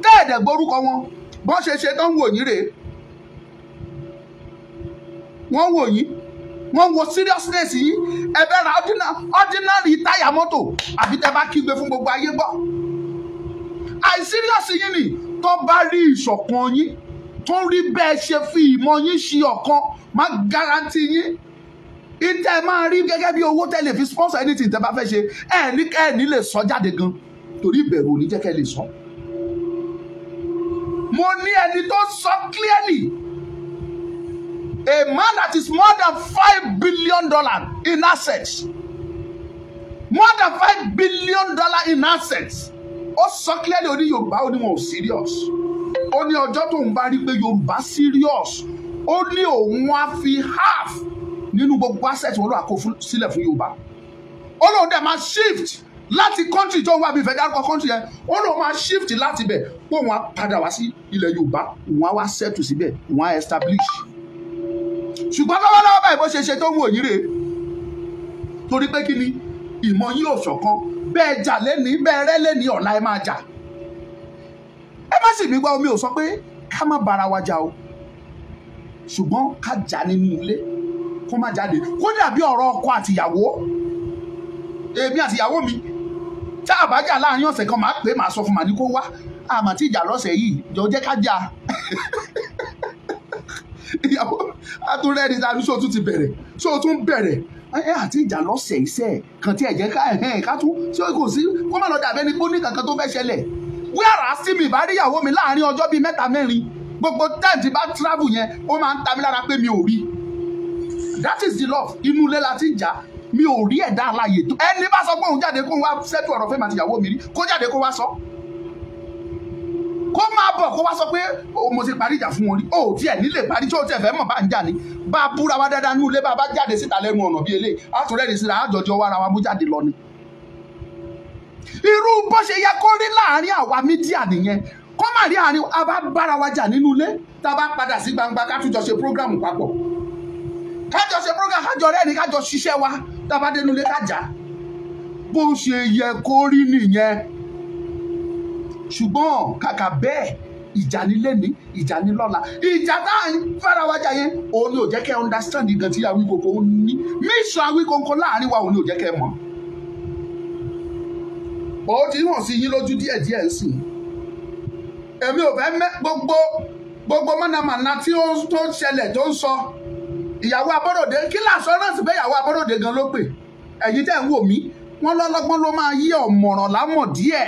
Tẹ́ẹ̀dẹ̀ gbórúkọ wọn, bọ́n ṣe tán wò yín rèé. Wọ́n wò yín, wọ́n wo seriousness yìí. Ẹ bẹ́ ra ordinary táyà mọ́tò àbí tẹ́ bá kígbe fún gbogbo ayé gbọ́. Àìsíríọ̀sì yín ni tó bá rí ìṣọ̀kan yín, tó rí bẹ́ẹ̀ ṣe fi ìmọ̀ yín ṣe ọ̀kan, má garanti yín. Ìtẹ́ máa rí gẹ́gẹ́ bí owó tẹ́ lè fi sponsor anything tẹ́ bá fẹ́ ṣe, ẹ̀ ní lè sọ jáde gan torí ìbẹ̀rù ò ní jẹ́ kẹ́ lè sọ. Mo ní ẹni tó sọ clearly. A man that is more than $5 billion in assets. More than $5 billion in assets. Ó sọ clearly ó ní Yorùbá, ó ní wọn ò serious. Ó ní ọjọ́ tó ń bá rí pé Yorùbá serious, ó ní òun á fi half nínú gbogbo assets wọn ló àkó sílẹ̀ fún Yorùbá. Ó lóun dẹ̀ máa shift láti country tó ń wá bí fẹ́ dárúkọ country yẹn, ó lóun máa shift láti bẹ̀ pé òun á padà wá sí ilẹ̀ Yorùbá, òun á wá settle síbẹ̀, òun á establish. Ṣùgbọ́n lọ́wọ́lọ́wọ́ báyìí bó ṣe tó ń wò yín rèé, torí pé kí ni ìmọ̀ yín ò ṣọ̀kan, bẹ́ẹ̀ jà lẹ́ni, bẹ́ẹ̀ rẹ́ lẹ́ni, ọ̀la ẹ máa jà. Ẹ má sì mí gbọ́, omi ò sọ pé ká má bára wa jà o, ṣùgbọ́n ká jà nínú ilé kó má jáde. Kó dàbí ọ̀rọ̀ ọkọ àtìyàwó, èmi àtìyàwó mi tá a bá jà láàrin ọ̀sẹ̀ kan, máa pè é, máa sọ fún màá ní kó wá, àmọ́ tí ìjà lọ́sẹ̀ yìí jọ jẹ́ ká jà. Ìyàwó àtúrẹ́ni tàbí ṣó tún ti bẹ̀rẹ̀, ṣó tún bẹ̀rẹ̀ àti ìjà lọ́sẹ̀ iṣẹ́ kan tí ẹ̀jẹ̀ ká tún ṣé kò sí kó má lọ dàbẹ́ ni kó ní kankan tó fẹ́ ṣẹlẹ̀. Wíwàrà sí mi ìbá ríyàwó mi láàrin ọjọ́ bíi 3-4, gbogbo time tí bá travel yẹn ó máa ń ta mí lára pé mi ò rí. That is the love. Inú ilé la ti ń jà, mi ò rí ẹ̀dá aláyè tó. Ẹni bá sọ pé òun jáde kó wá ṣètò ọ̀rọ̀ fẹ́ màá ti ìyàwó mi rí, kó jáde kó wá sọ. Kó máa bọ̀ kó wá sọ pé mo ti parí ìjà fún wọn rí ó tiẹ̀ nílé parí tí ó tiẹ̀ fẹ́ mọ̀ bá ń jà ní bá a búra wa dáadáa nínú ilé bá a bá jáde síta lẹ́nu ọ̀nà bíi eléyìí àtúrẹ́rì síra àjọjọ wa ara wa mú jáde lọ ni. irú bó ṣe yẹ kó rí láàrin àwa mídíà nìyẹn kó má rí àárín a bá bára wa jà nínú ilé tá a bá padà sí gbangba ká tún jọ ṣe prógráàmù papọ̀ kájọ ṣe prógráàmù kájọ rẹ́ni kájọ ṣiṣẹ́ wa tá a bá dénú ilé kájà bó ṣe yẹ kó rí nìyẹn. ṣùgbọ́n kàkà bẹ́ẹ̀ ìjà ní lẹ́ni ìjà ní lọ́la ìjà tá à ń fara wa jà yẹn òun ni ò jẹ́ kẹ́ understand gan tí Awíkóńkó ní mission Awíkóńkó láàrin wa òun ni ò jẹ́ kẹ́ mọ̀. ó ti hàn sí yín lójú díẹ̀díẹ̀ ń sìn èmi ò fẹ́ gbogbo mọ̀nàmọ́ná tí ó tó ṣẹlẹ̀ tó ń sọ ìyàwó Abọ́rọ̀dé kí làásọ náà sì bẹ́ ìyàwó Abọ́rọ̀dé gan ló pè ẹ̀yin tẹ́ ń wò mí wọ́n lọ́lọ́gbọ́n ló máa yí ọ̀mọ̀ràn lámọ̀ díẹ̀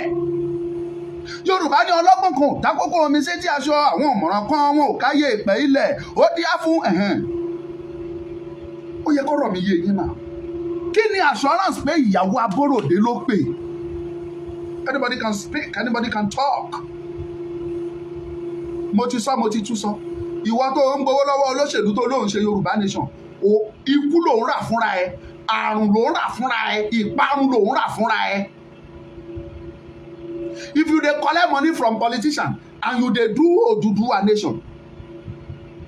Yorùbá ní ọlọ́gbọ́n kan dákókó omi sétí aṣọ àwọn ọ̀mọ̀ràn kan wọn ò káyé ìpẹ́ ilẹ̀ ó díá fún ó yẹ kó rọ̀ mí yé yín náà kí ni assurance pé ìyàwó Abọ́rọ̀dé ló pè anybody can speak anybody can talk mo ti sọ mo ti tún sọ ìwọ tó ń gbowó lọ́wọ́ olóṣèlú tó lóun ṣe Yorùbá nation ikú lòun rà fúnra ẹ àrùn lòun rà fúnra ẹ ìparun lòun rà fúnra ẹ. If you dey collect money from politicians and you dey do Oduduwa nation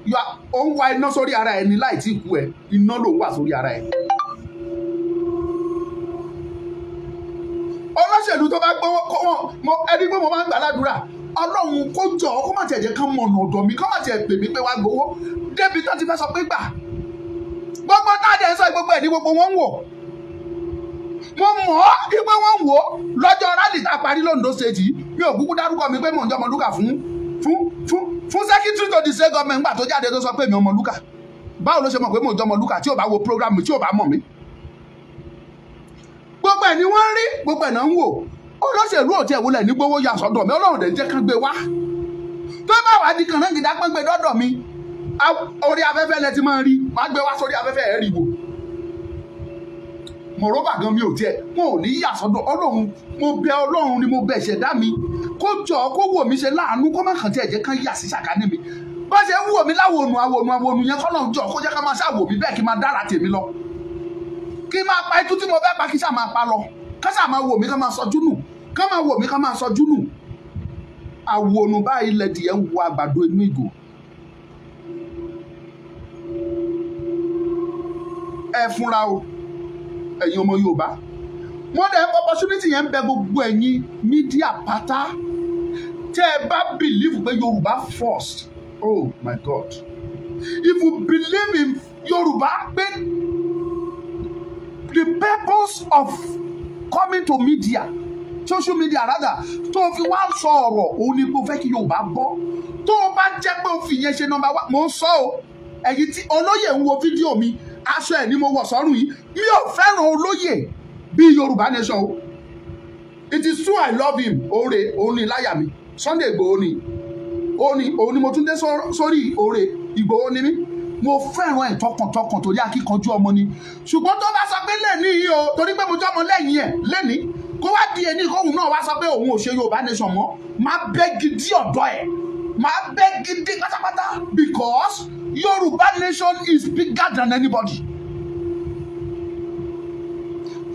you are òun wá iná sórí ara ẹ ní láì tí kú ẹ iná lòun wà sórí ara ẹ. olóṣèlú tó bá gbowó kó wọn ẹni pé mo máa ń gbà ládùúrà Ọlọ́run kó jọ kó má tiẹ̀ jẹ́ kán mọ̀nà ọ̀dọ̀ mi kó má tiẹ̀ pè mí pé wá gbowó débi tó ti fẹ́ sọ pé gbà gbogbo náà dẹ̀ sọ gbogbo ẹ̀ ní gbogbo wọn ń wò mo mọ̀ ọ́ ipé wọ́n wò ó lọ́jọ́ rálì tá a parí l'Ondo State mi ò kúkú dárúkọ mi pé mò ń jẹ́ Ọmọlúkà fún secretary to the state government gbà tó jáde tó sọ pé mi Ọmọlúkà báwo ló ṣe mọ̀ pé mò ń jẹ́ Ọmọlúkà tí ò bá wo program mi tí ò bá mọ̀ mi gbogbo ẹ̀ ni wọ́n rí gbogbo ẹ̀ náà ń wò olóṣèlú ò tiẹ̀ wọlé ní gbowó ya sọ́dọ̀ mi Ọlọ́run dẹ̀ jẹ́ kán gbé wá tó bá wà di kànáà gidá pọ́n gbé dọ́dọ̀ mi orí afẹ́fẹ́ lẹ ti máa rí máa gbé wá sórí afẹ́fẹ́ ẹ̀ rí wò mọ̀rọ́bà gan mi ò tiẹ̀ wọn ò ní yà sọ́dọ̀ Ọlọ́run mo bẹ Ọlọ́run ni mo bẹ ìṣẹ̀dá mi kó jọ kó wò mí ṣe láàánú kó má kàn tí ẹ̀jẹ̀ kan yà sí sàkání mi bá ṣe ń wò mí láwòrán yẹn kọ́nà jọ kó jẹ́ ká máa ṣàwò mí bẹ́ẹ̀ kí máa dára tèmi lọ kí máa pa itú tí mo fẹ́ pa kí ṣáà máa pa lọ ká ṣáà máa wò mí ká máa sọjú nù ká máa wò mí ká máa sọjú nù àwòrán báyìí lẹ́dìẹ̀ ń wo àgbàdo inú ìgò ẹ fúnra o ẹ̀yin ọmọ Yorùbá wọ́n dẹ̀ opportunity yẹn ń bẹ gbogbo ẹ̀yin mídíà pátá tẹ́ ẹ bá believe pé Yorùbá first oh my God if you believe in Yorùbá pé the purpose of coming to media social media rather tó fi wá sọ ọ̀rọ̀ òun ni kò fẹ́ kí Yorùbá bọ́ tó o bá jẹ́ pé o fi yẹn ṣe number one mo ń sọ o ẹ̀yin tí olóyè ń wo fídíò mi aṣọ ẹ̀ ni mo wọ̀ sọ́rùn yìí mi ò fẹ́ràn olóyè bí Yorùbá nation o it is true I love him oore òun ni láyà mi Sunday Igboho ni òun ni mo tún dé sórí oore Ìgbòho ni mí mo fẹ́ràn ẹ̀ tọkàntọkàn torí akíkanjú ọmọ ni ṣùgbọ́n tó bá sọ pé lẹ́ni yìí o torí pé mo jọ́ ọmọ lẹ́yìn ẹ̀ lẹ́ni kó wá di ẹni kóhun náà wá sọ pé òun ò ṣe Yorùbá nation mọ́ máa bẹ́ gidi ọ̀dọ́ ẹ̀ máa bẹ́ gidi pátápátá because Yorùbá nation is bigger than anybody.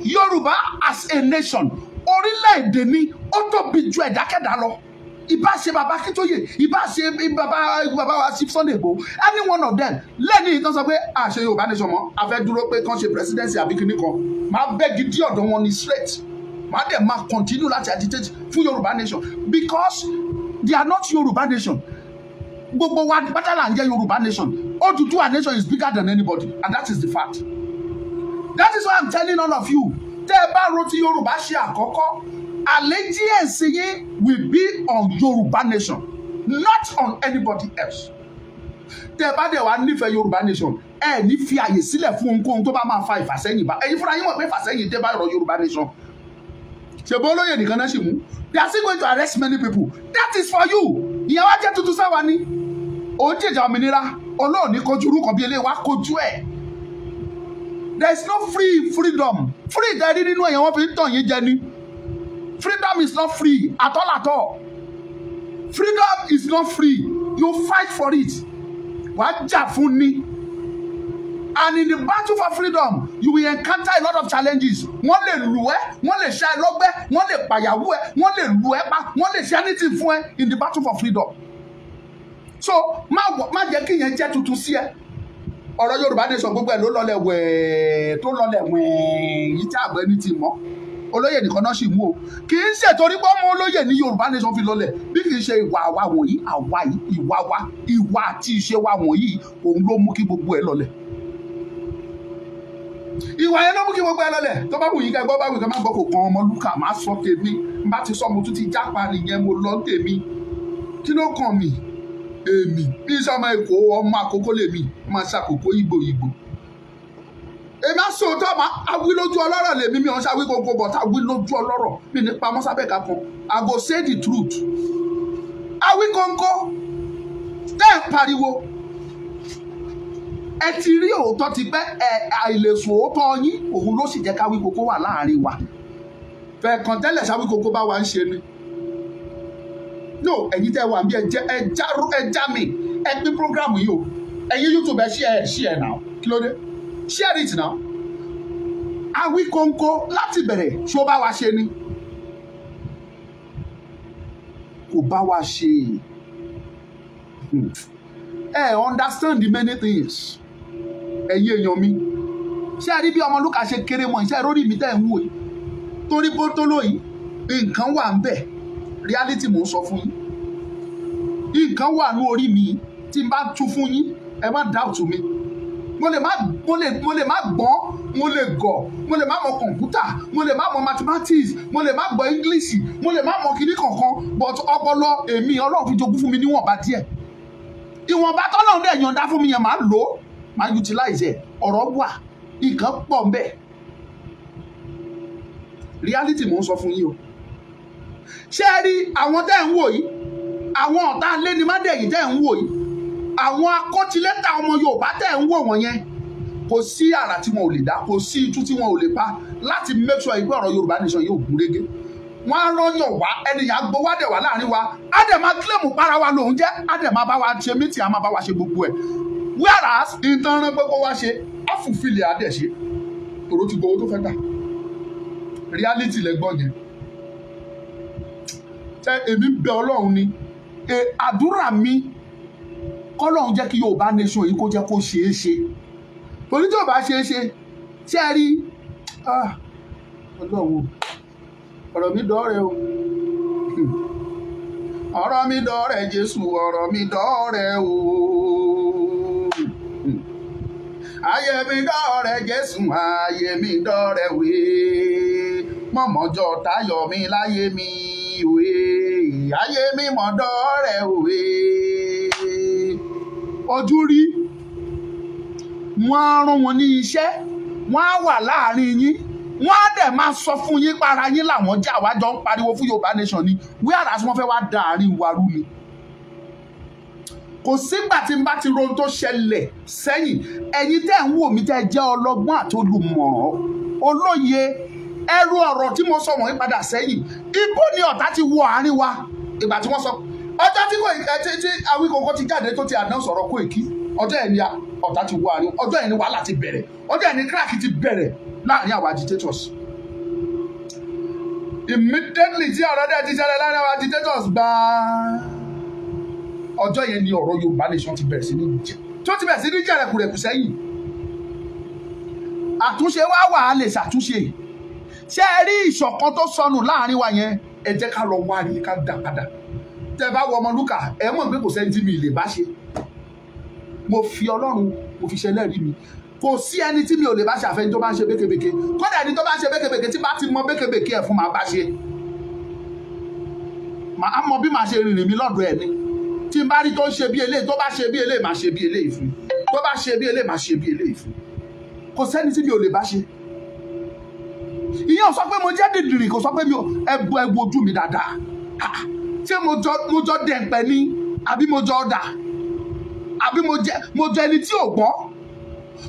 Yorùbá as a nation orílẹ̀-èdè ni ó tóbi ju ẹ̀dákẹ́dá lọ ìbá ṣe bàbá Akíntóyè ìbá ṣe bàbá wa sí Sunday Igboho any one of them lẹ́ni ìtàn sọ pé àṣẹ Yorùbá nation mọ́ a fẹ́ dúró pé kán ṣe presidency àbí kíní kan máa bẹ́ gidi ọ̀dọ̀ wọn ní straight máa dẹ̀ máa continue láti agitate fún Yorùbá nation because they are not Yorùbá nation gbogbo wa pátá là ń jẹ́ Yorùbá nation Odùduwà nation is bigger than anybody and that is the fact that is why I'm telling all of you tẹ́ ẹ bá ro ti Yorùbá ṣe àkọ́kọ́ allegiance yín will be on Yorùbá nation not on anybody else tẹ́ ẹ bá dẹ̀ wá nífẹ̀ẹ́ Yorùbá nation ẹ ní fi àyè sílẹ̀ fún ohunkóhun tó bá máa fa ìfàsẹ́yìn bá ẹ̀yin fúnra yín mọ̀ pé ìfàsẹ́yìn dé bá ọ̀rọ̀ Yorùbá nation ṣèbó olóyè nìkan náà ṣì mú they are still going to arrest many people that is for you ìyẹn wá jẹ́ tuntun sáwa ni òun jẹ̀jà òmìnira olóòní kojú orúkọ bí eléyìí wá kojú ẹ̀ there is no freedom free ìdarí nínú èèyàn wọn fi ń tàn yín jẹ ni freedom is not free at all Freedom is not free. You fight for it. Wàá jà fún ni. And in the battle for freedom, you will encounter a lot of challenges. Wọ́n lè lù ẹ́, wọ́n lè ṣá ẹ lọ́gbẹ́, wọ́n lè pàyàwó ẹ, wọ́n lè lù ẹ́ pa, wọ́n lè ṣe anything fún ẹ in the battle for freedom. So má jẹ́ kí yẹn jẹ́ tuntun sí ẹ. Ọ̀rọ̀ Yorùbá Nation gbogbo ẹ̀ ló lọlẹ̀ wẹ̀ẹ́ tó lọlẹ̀ wẹ̀ẹ́ yìí tí àgbẹ̀ ní ti mọ́. Olóyè nìkan náà sì mú o. Kì í ṣe torí pé ọmọ olóyè ní Yorùbá Nation fi lọlẹ̀ bí kì í ṣe ìwà àwa wọ̀nyí, àwa yìí, ìwà wa, ìwà àti ìṣe wa wọ̀nyí òun ló mú kí gbogbo ẹ̀ lọlẹ̀. Ìwà yẹn ló mú kí gbogbo ẹ lọlẹ̀. Tó bá wù yín ká gbọ́ bá wù ká má gbọ́ kò kan ọmọ Lúkà má sọ tèmi. N bá ti sọ mo tún ti jápa nìyẹn mo lọ tèmi. Kí ló kàn mí? Èmi bí sọmọ Èkó ọmọ Àkókó lèmi máa ṣàkókò Ìgbò. Èmi á sọ òótọ́ máa awí lójú ọlọ́rọ̀ lèmi mi ò ń ṣàwí gbogbo bọ̀ tá awí lójú ọlọ́rọ̀ mi ní pamọ́ sábẹ́ ká kan. I go say the truth. Awí kọ́ńkọ́ tẹ́ ẹ̀ pariwo. Ẹ ti rí òótọ́ ti pẹ́ àìlèsùn òótọ́ yín òun ló sì jẹ́ káwí kókó wà láàrin wa. Fẹ̀ẹ̀kan tẹ́lẹ̀ sáwí kókó bá wa ń ṣe ni. No, ẹ̀yin tẹ́ wà bí ẹ já mi ẹ pín program yìí o. Ẹ̀yin YouTube ẹ share now. Kí ló dé? Share it now. Awí kóńkó láti bẹ̀rẹ̀ ṣó bá wa ṣe ni. Kò bá wa ṣe. Understand the many things. Ẹ̀yin èèyàn mi. Ṣé ẹ rí bí ọmọ Lúkà ṣe kéré mọ́ iṣẹ́ rórí mi tẹ́ ń wò yìí? Torí bó tó lóyìí, nǹkan wà ń bẹ̀. Reality mò ń sọ fún yín. Nǹkan wà ní orí mi tí n bá tú fún yín, ẹ má doubt mi. Mo lè má gbọ́n, mo lè gọ̀, mo lè má mọ kọ̀ǹpútà, mo lè má mọ mathematics, mo lè má gbọ́ English, mo lè má mọ kíní kankan, but ọpọlọ èmi Ọlọ́run fi jogún fún mi níwọ̀nba díẹ̀. Ìwọ̀nba tọ́lọ́run dẹ̀ yọ̀ǹda fún mi yẹn máa lò ó, máa utilize ẹ̀. Ọ̀rọ̀ wà, nǹkan pọ̀ ń bẹ̀. Reality mò ń sọ fún yín o. Ṣé ẹ rí àwọn tẹ́ ń wò yìí? Àwọn ọ̀tá alénimádẹ̀yìn tẹ́ ń wò yìí? Àwọn akọ́tilẹ́tà ọmọ Yorùbá tẹ́ ń wò wọ́n yẹn? Kò sí àrà tí wọn ò lè dá, kò sí itú tí wọn ò lè pa láti make sure ìgbé ọ̀rọ̀ Yorùbá Nation yóò gún régé. Wọ́n á rọ́yàn wá, ẹnìyàn gbowó dẹ̀ wá láàrin wa, á dẹ̀ máa kílèmù para wa lòun jẹ́, á dẹ̀ máa bá wa ṣe mítì, á máa bá wa ṣe gbogbo ẹ̀. Whereas ìtàn rán pé kó wá ṣe, á fùfilẹ̀ á dẹ̀ ṣe. Tòró ti gbowó tó fẹ́ gbà. Reality lẹ́gbọ́n yẹn. Èmi bẹ Ọlọ́run ni àdúrà mi kọ́lọ́run jẹ́ kí Yorùbá Nation yìí kó jẹ́ kó ṣeé ṣe. Torí tí ò bá ṣeé ṣe ṣé ẹ rí Ọlọ́run ọ̀rọ̀ mi dọ́rẹ̀ o. Ọ̀rọ̀ mi dọ́rẹ̀ Jésù, ọ̀rọ̀ mi dọ́rẹ̀ o. Ayé mi dọ́rẹ̀ Jésù, ayé mi dọ́rẹ̀ wé. Mọ̀mọ́jọ́ tayọ̀ mi láyé mi òwe, ayé mi mọ̀ dọ́rẹ̀ òwe. Ojú rí, wọ́n á rán wọn ní iṣẹ́, wọ́n á wà láàrin yín, wọ́n á dẹ̀ máa sọ fún yín para yín làwọn jà wá jọ ń pariwo fún Yorùbá Nation ni, whereas wọ́n fẹ́ wá da àárín wa rú ni. Kò sígbà tí n bá ti rohun tó ṣẹlẹ̀ sẹ́yìn, ẹ̀yin tẹ́ ń wò mí tẹ́ jẹ́ ọlọ́gbọ́n àti olùmọ̀ràn, olóye, ẹrú ọ̀rọ̀ tí mo sọ wọ̀nyí padà sẹ́yìn. Ibo ni ọ̀tá ti wọ àárín wa ìgbà tí wọ́n sọ ọjọ́ tí Awíkóńkó ti jáde tó ti àdán sọ̀rọ̀ Kóìkí, ọjọ́ ẹ̀ ni ọ̀tá ti wọ àárín, ọjọ́ ẹ̀ ni wàhálà ti bẹ̀rẹ̀, ọjọ́ ẹ̀ ni crack ti bẹ̀rẹ̀ láàrin àwọn agitators. Immediately tí ọ̀rọ̀ dẹ̀ ti ṣẹlẹ̀ láàrin àwọn agitators gbáà, ọjọ́ yẹn ni ọ̀rọ̀ Yorùbá Nation ti bẹ̀rẹ̀ sí ní jẹ́, tó ti bẹ̀rẹ̀ sí ní jẹ́ rẹ̀kùrẹ̀kù sẹ́yìn. Àtúnṣe wá wà á lè ṣàtúnṣe. Ṣé ẹ rí ìṣọ̀kan tó sọnù láàrin wa yẹn? Ẹ jẹ́ ká lọ wá rí ká dà padà. Tẹ́ bá wo ọmọ Lúkà, ẹ mọ̀ pé kò sẹ́ni tí mi lè bá ṣe. Mo fi Ọlọ́run, mo fi ṣẹlẹ́rìí mi. Kò sí ẹni tí mi ò lè bá ṣe àfẹ́ni tó bá ń ṣe békebèke. Kódà ẹni tó bá ń ṣe békebèke tí bá ti mọ békebèke ẹ̀ fún màá bá ṣe. Màá mọ bí màá ṣe rìnrìn mi lọ́dọ̀ ẹ̀ ni. Tí n bá rí tó ń ṣe bí eléyìí, tó bá ṣe bí eléyìí, màá ṣe bí eléyìí fún. Tó bá ṣe bí eléyìí, màá ṣe bí eléyìí fún. Kò sẹ́ni tí mi ò lè bá ṣe. Ìyẹn ò sọ pé mo jẹ́ dìdìrì, kò sọ pé mi ò ẹbu ojú mi dáadáa. Ṣé mo jọ dẹ̀pẹ̀ ni? Àbí mo jọ ọ̀dà? Àbí mo jọ ẹni tí ò gbọ́?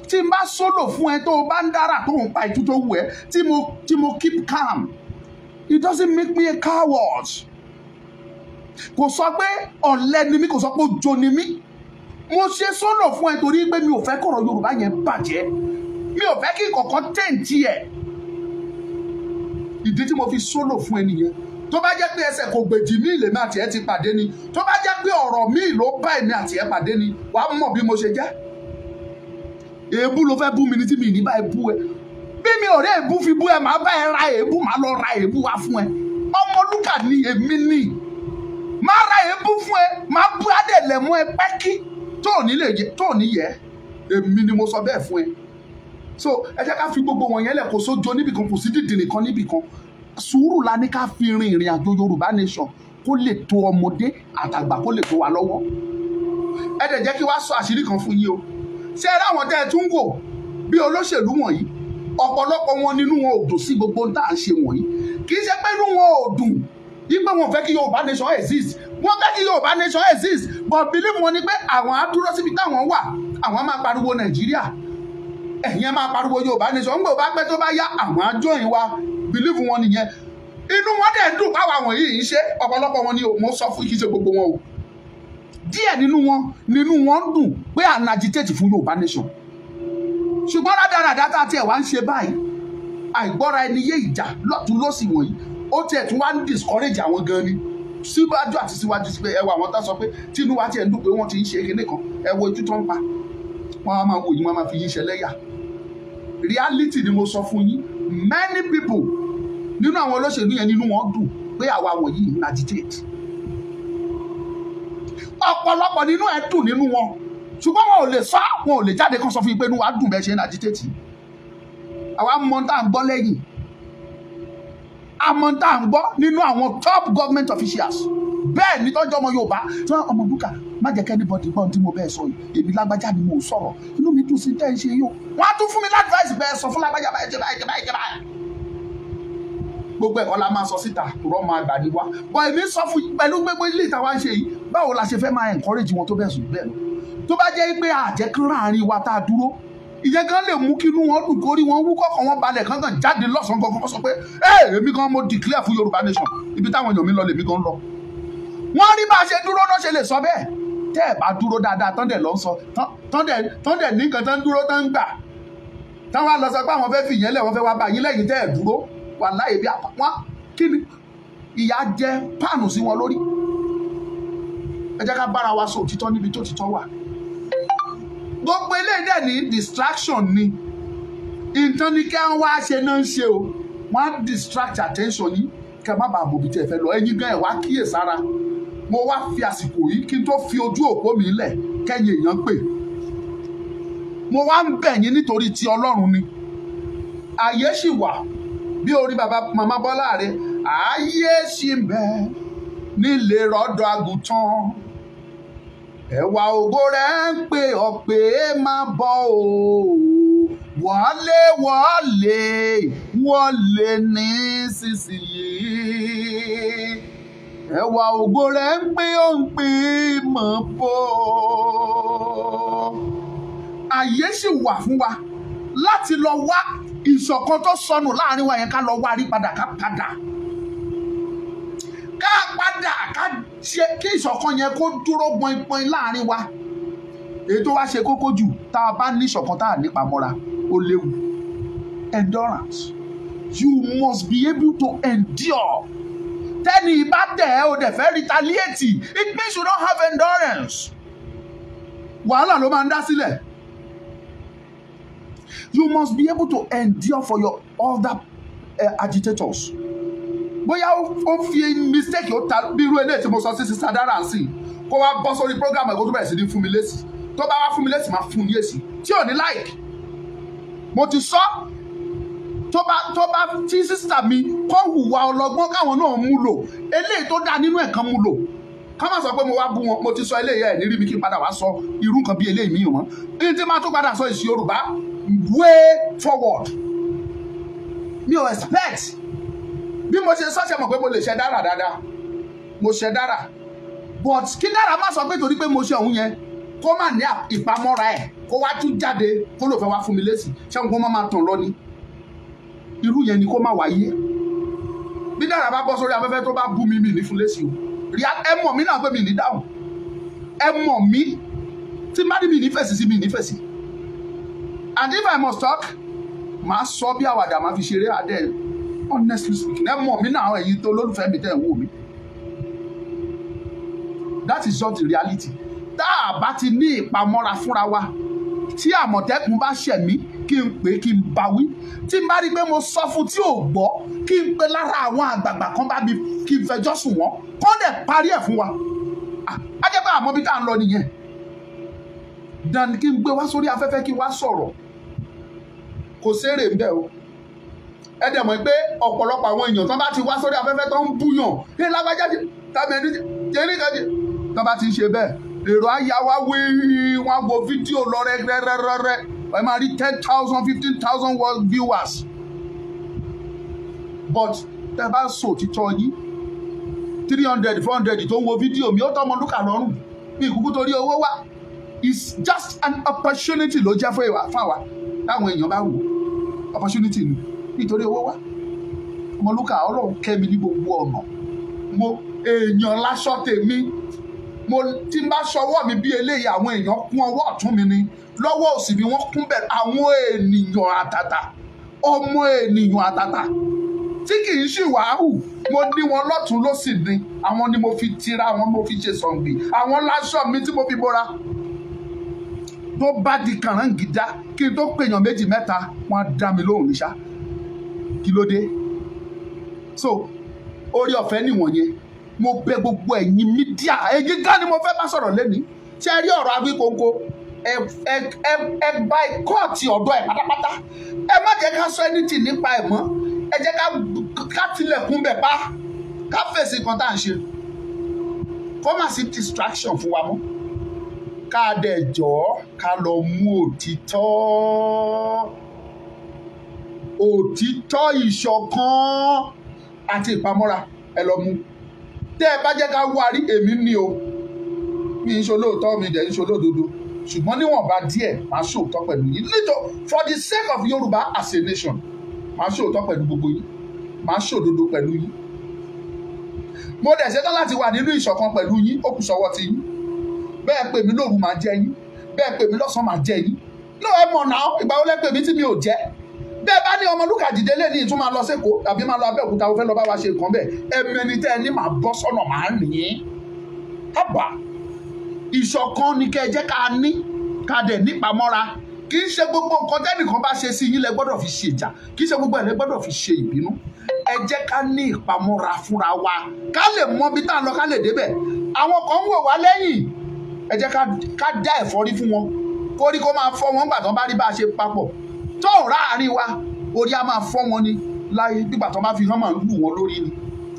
Tí n bá sólò fún ẹ tó o bá ń dára tó ń pa ìtú tó wù ẹ́, tí mo keep calm, it doesn't make me a coward. kò sọ pé ọ̀lẹ ni mí, kò sọ pé ojo ni mí. Mo ṣe sọ́nà fún ẹ torí pé mi ò fẹ́ kọ̀rọ̀ Yorùbá yẹn bàjẹ́, mi ò fẹ́ kí nǹkan tẹ̀ǹtì ẹ̀. Ìdí tí mo fi sọ́nà fún ẹ nìyẹn. Tó bá jẹ́ pé ẹsẹ̀ kò gbèjì mí lèmi àti ẹ ti pàdé ni, tó bá jẹ́ pé ọ̀rọ̀ mi ló bá èmi àti ẹ pàdé ni, wàá mọ̀ bí mo ṣe jẹ́. Èébú ló fẹ́ bú mi ní tí mi ní bá ẹ bú ẹ. Bí mi ò rí èébú fi bú ẹ, màá bá ẹ ra èébú, màá lọ ra èébú wá fún ẹ. Ọmọlúkà ni èmi ni. Máa ra èébú fún ẹ, máa bú adẹ̀lẹ̀ mọ́ ẹ pẹ́kí tó ò ní lè jẹ, tó ò ní yẹ. Èmi ni mo sọ bẹ́ẹ̀ fún ẹ. So ẹ jẹ́ ká fi gbogbo wọ̀nyẹn lẹ̀, kó sójo níbì kan, kò sí dìdìrì kan níbì kan. Sùúrù la ní ká fi rin ìrìn àjò Yorùbá nation kó lè tó ọmọdé àtàgbà, kó lè tó wa lọ́wọ́. Ẹ dẹ̀ jẹ́ kí wá sọ àṣírí kan fún yín o. Ṣé ẹ ráwọn tẹ́ ẹ tún wò bí olóṣèlú wọ̀nyí, ọ̀pọ̀lọpọ̀ wọn nínú wọn ò dùn sí gbogbo ohun tá à ń ṣe wọ̀nyí. Kì í ṣe pé inú wọn ò dùn yípe wọn fẹ́ kí Yorùbá nation exist, wọ́n fẹ́ kí Yorùbá nation exist, but believe wọn ni pé àwọn á dúró síbi táwọn wà, àwọn máa pariwo Nàìjíríà, ẹ̀yin máa pariwo Yorùbá nation, ń gbọ́ bá pẹ́ tó bá yá àwọn á join wa, believe wọn nìyẹn. Inú wọn dẹ̀ dùn káwa wọ̀nyí ń ṣe, ọ̀pọ̀lọpọ̀ wọn ni mo sọ fún, kì í ṣe gbogbo wọn o. Díẹ̀ nínú wọn dùn pé à ń agitate fún Yorùbá nation. Ṣùgbọ́n rádaràdá tá a tiẹ̀ wá ń ṣe báyìí, àìgbọ́ra ẹni yé ìjà lọ́tún lọ́sì wọ̀nyí, ó tiẹ̀ tún wá ń discourage àwọn gan ni. Síwájú àti síwájú sí pé ẹ wo àwọn tá sọ pé tínú wa tiẹ̀ ń dùn pé wọ́n ti ń ṣe kinní kan, ẹ wo ojú tó ń pa. Wọ́n á máa wò yín, wọ́n á máa fi yín ṣẹlẹ́yà. Reality ni mo sọ fún yín. Many people nínú àwọn olóṣèlú yẹn nínú wọn dùn pé àwa wọ̀nyí ń agitate. Ọ̀pọ̀lọpọ̀ nínú ẹ̀ dùn nínú wọn, ṣùgbọ́n wọn ò lè sọ, wọn ò lè jáde kan sọ fún yín pé inú wa dùn bẹ́ẹ̀ ṣe ń agitate. Àwa mọ̀ tá à ń gbọ́ lẹ́yìn, àmọ́ tá à ń gbọ́ nínú àwọn top government officials. Bẹ́ẹ̀ ni tọ́jú ọmọ Yorùbá tí wọ́n ọmọ Búkà má jẹ́ kẹ́ni bọ́dì gbọ́n tí mo bẹ́ẹ̀ sọ yìí, èmi lágbájá ni mo sọ̀rọ̀, inú mi dùn sí tẹ́ ń ṣe yìí o. Wọ́n á tún fún mi láti bẹ́ẹ̀ sọ fún lágbájá báyìí jẹ́ báyìí. Gbogbo ẹ̀kọ́ la máa sọ síta, rọ́ máa gbà ní wa. Bọ̀ èmi sọ fún yín pẹ̀lú gbogbo ilé ìta wa ń ṣe yìí, báwo la ṣe fẹ́ máa encourage wọn tó bẹ́ẹ̀ sùn bẹ́ẹ̀ lọ. Tó bá jẹ́ pé àjẹkán láàrin wa tá a dúró, ìyẹn gan lè mú kí inú wọn dùn, kórí wọn wú, kọ́kàn wọn balẹ̀, kankan jáde lọ́sàn-án gangan sọ pé èmi gan mo declare fún Yorùbá nation, ibi táwọn èèyàn mi lọ lèmi gan lọ. Wọ́n rí bá a ṣe dúró náà ṣe lè sọ bẹ́ẹ̀. Tẹ́ ẹ̀ bá dúró dáadáa tán dẹ̀ lọ sọ, tán dẹ̀ ní nǹkan tán dúró tán gbà, tán wá lọ sọ pé àwọn fẹ́ fi ìyẹn lẹ̀, wọ́n fẹ́ wá bá yín lẹ́yìn tẹ́ ẹ̀ dúró, wà láyé bí wọ́n kí ni ìyà jẹ páànù sí wọn lórí. Ẹ jẹ́ ká bára wa sọ òtítọ́ níbi tó títọ́ wà. Gbogbo eléyìí dẹ̀ ní distraction ni. Nǹkan ní kí wọ́n wá ṣe náà ń ṣe o, wọ́n á distract attention yín kí ẹ má bàa bòbí tí ẹ fẹ́ lọ. Ẹ̀yin gan ẹ̀ wá kíyèsára. Mo wá fi àsìkò yìí kí n tó fi ojú òpó mi lẹ̀ kẹ́yìn èèyàn pè. Mo wá ń bẹ̀ yín nítorí ti Ọlọ́run ni. Àyè ṣì wà bí orí bàbá màmá Bọ́lá rẹ̀, àyè ṣì ń bẹ nílé rọ́dọ̀ àgùntàn. Ẹ̀wà ògo rẹ̀ ń pè ọ́ pé má bọ̀ o. Wọlé nísinsìnyí. Ẹ̀wà ògo rẹ̀ ń pè ọ́ pé má bọ̀. Àyè ṣì wà fún wa láti lọ wá ìṣọ̀kan tó sọnù láàrin wa yẹn, ká lọ wá rí padà, ká padà ká ṣe kí ìṣọ̀kan yẹn kó dúró gbọ̀ngbọ̀n láàrin wa. Èyí tó wá ṣe kókó jù, tá a bá ní ìṣọ̀kan tá a nípa mọ́ra, ó léwu. Endurance. You must be able to endure. Tẹ́ni ìbá tẹ̀ ẹ́ o dẹ̀ fẹ́ retaliate, it means you don't have endurance. Wàhálà ló máa ń dá sílẹ̀. You must be able to endure for your other agitators. Bóyá ó fi mistake ó ta bí irú eléyìí tí mo sọ sí Sister Dara sí, kó wá bọ́ sórí program ẹ̀kọ́ tó bẹ̀rẹ̀ sí ní fún mi lésì. Tó bá wá fún mi lésì, máa fún ní èsì tí ò ní like. Mo ti sọ, tó bá tí sister mi kó hùwà ọlọ́gbọ́n káwọn náà mú lò, eléyìí tó dáa nínú ẹ̀kan mú lò. Ká má sọ pé mo wá bú wọn, mo ti sọ eléyìí ẹ̀ ní rí mi kí n padà wá sọ irú nǹkan bí eléyìí mi mọ́. Ní tí máa tó padà sọ èsì Yorùbá way forward. Mi ò expect bí mo ṣe sọ́ṣẹ́ mọ̀ pé mo lè ṣe Dara dáadáa, mo ṣe Dara, but kí Dara má sọ pé torí pé mo ṣe òun yẹn kó má ní ìpamọ́ra ẹ̀, kó wá tún jáde kó ló fẹ́ wá fún mi lésì, ṣé wọn kó má máa tàn lọ ni. Irú yẹn ni kó má wáyé. Bí Dara bá bọ́ sórí afẹ́fẹ́ tó bá bú mi ní fún lésì o, ẹ mọ̀ mí náà pé mi ní dáhùn, ẹ mọ̀ mí tí má ní mi ní fèsì sí mi ní fèsì, and if I must talk màá sọ bí àwàdà máa fi ṣeré adé honestly speaking. Ẹ mọ̀ mí náà ẹ̀yin tó lólùfẹ́ mi tẹ̀ ń wò mí. That is just the reality. Tá a bá ti ní ìpamọ́ra fúnra wa, tí Àmọ̀tẹ́kùn bá ṣẹ̀ mí kí n pè kí n bá wí, tí n bá rí pé mo sọ fún tí ò gbọ́ kí n pè lára àwọn àgbààgbà kan bá mi kí n fẹjọ́ sùn wọ́n kọ́ dẹ̀ parí ẹ̀ fún wa. Á jẹ́ pé àmọ́ bí tá à ń lọ nìyẹn. Dan kí n gbé wá sórí afẹ́fẹ́ kí n wá sọ̀rọ̀, kò sérè ń bẹ̀ o. Ẹ dẹ̀ mọ̀ pé ọ̀pọ̀lọpọ̀ àwọn èèyàn tó bá ti wá sórí afẹ́fẹ́ tó ń búyàn ẹ lágbájáde tàbí ẹni jẹ́ríkàjẹ́ tó bá ti ń ṣe bẹ́ẹ̀ èrò àyà wá wí wọn wo fídíò lọ rẹ́rẹ́rẹ́rẹ́ ẹ máa rí 10,000 15,000 viewers. But tẹ bá sọ òtítọ́ yín 300 400 tó ń wo fídíò mi ó tọ́ Ọmọlúkà lọ́rùn bí ìkúkú torí owó wá. It's just an opportunity ló jẹ́ fún àwa táwọn èèyàn bá wò opportunity ni nítorí owó wá. Ọmọlúkà Ọlọ́run kẹ́mi ní gbogbo ọ̀nà, mo èèyàn láṣọ tèmi, mo tí n bá ṣọwọ́ mi bí eléyìí àwọn èèyàn kún ọwọ́ ọ̀tún mi ni, lọ́wọ́ òsì mi wọ́n kún bẹ̀rẹ̀ àwọn ènìyàn àtàtà, ọmọ ènìyàn àtàtà tí kì í ṣì wàhù, mo ní wọn lọ́tún lósì ni, àwọn ni mo fi tira, àwọn mo fi ṣe sọ̀ǹgbì, àwọn láṣọ mi tí mo fi bora. Tó bá di kànáńgídá kí n tó pèèyàn méjì mẹ́ta wọn á dá mi lóhùn níṣá, kí ló dé? So orí ọ̀fẹ́ nìwọ̀nyẹn. Mo bẹ̀ gbogbo ẹ̀yin mídíà, èyí gan ni mo fẹ́ bá sọ̀rọ̀ lẹ́ni. Ṣé ẹ rí ọ̀rọ̀ Awíkonko ẹ bá kọ́ọ̀tì ọ̀dọ́ ẹ̀ pátápátá, ẹ má jẹ́ ká sọ anything nípa ẹ̀ mọ́, ẹ jẹ́ ká tilẹ̀kùn bẹ̀ pa, ká fèsì kan tá à ń ṣe, kó má sí distraction fún wa mọ́, ká dẹ̀ jọ́ ká lọ mú òtítọ́ ìṣọ̀kan àti ìpamọ́ra ẹ lọ mú. Tẹ́ ẹ bá jẹ́ ká wá rí èmi ní o, mi ń ṣolóòótọ́ mi dẹ̀ ń ṣolódodo, ṣùgbọ́n níwọ̀nba díẹ̀ máa ṣòótọ́ pẹ̀lú yín nítorí for the sake of Yorùbá as a nation, máa ṣòótọ́ pẹ̀lú gbogbo yín, máa ṣòdodo pẹ̀lú yín. Mo dẹ̀ ṣetán láti wà nínú ìṣọ̀kan pẹ̀lú yín, ó kù sọ́wọ́ ti yín. Bẹ́ẹ̀ pè mí lóru máa jẹ yín, bẹ́ẹ̀ pè mí lọ́sàn máa jẹ yín. No ẹ mọ̀ náà ìgbà wo lẹ pè mí tí mi ò jẹ́. Bẹ́ẹ̀ bá ní Ọmọlúkà dìde lé ní ìtún máa lọ sẹ́kọ̀ọ́ tàbí máa lọ Abẹ́òkúta ó fẹ́ lọ bá wa ṣe nǹkan bẹ́ẹ̀, ẹ̀mẹ́ni tẹ́ ẹ ní máa bọ́ sọ́nà máa ń rìn. Àbá ìṣọ̀kan ni kẹ́ ẹ jẹ́ ká ní, ká dẹ̀ nípamọ́ra. Kì í ṣe gbogbo nǹkan tẹ́nìkan bá ṣe sí yín lẹ gbọ́dọ̀ fi ṣe ìjà, kì í ṣe gbogbo ẹ̀ lẹ gbọ́dọ̀ fi ṣe ìbínú. Ẹ jẹ́ ká ní ìpamọ́ra fúnra wa, ká lè mọ bí tá à ń lọ, ká lè débẹ̀. Àwọn kan ń wò wá lẹ́yìn, ẹ jẹ́ ká dá ẹ̀fọ́rí fún wọn, kórí kó máa fọ́ wọn gbà tán bá rí bá a ṣe papọ̀. Tó ń ráàárín wa orí a máa fọ́ wọn ni láyé nígbà tó bá fi hàn máa ń lù wọn lórí ni.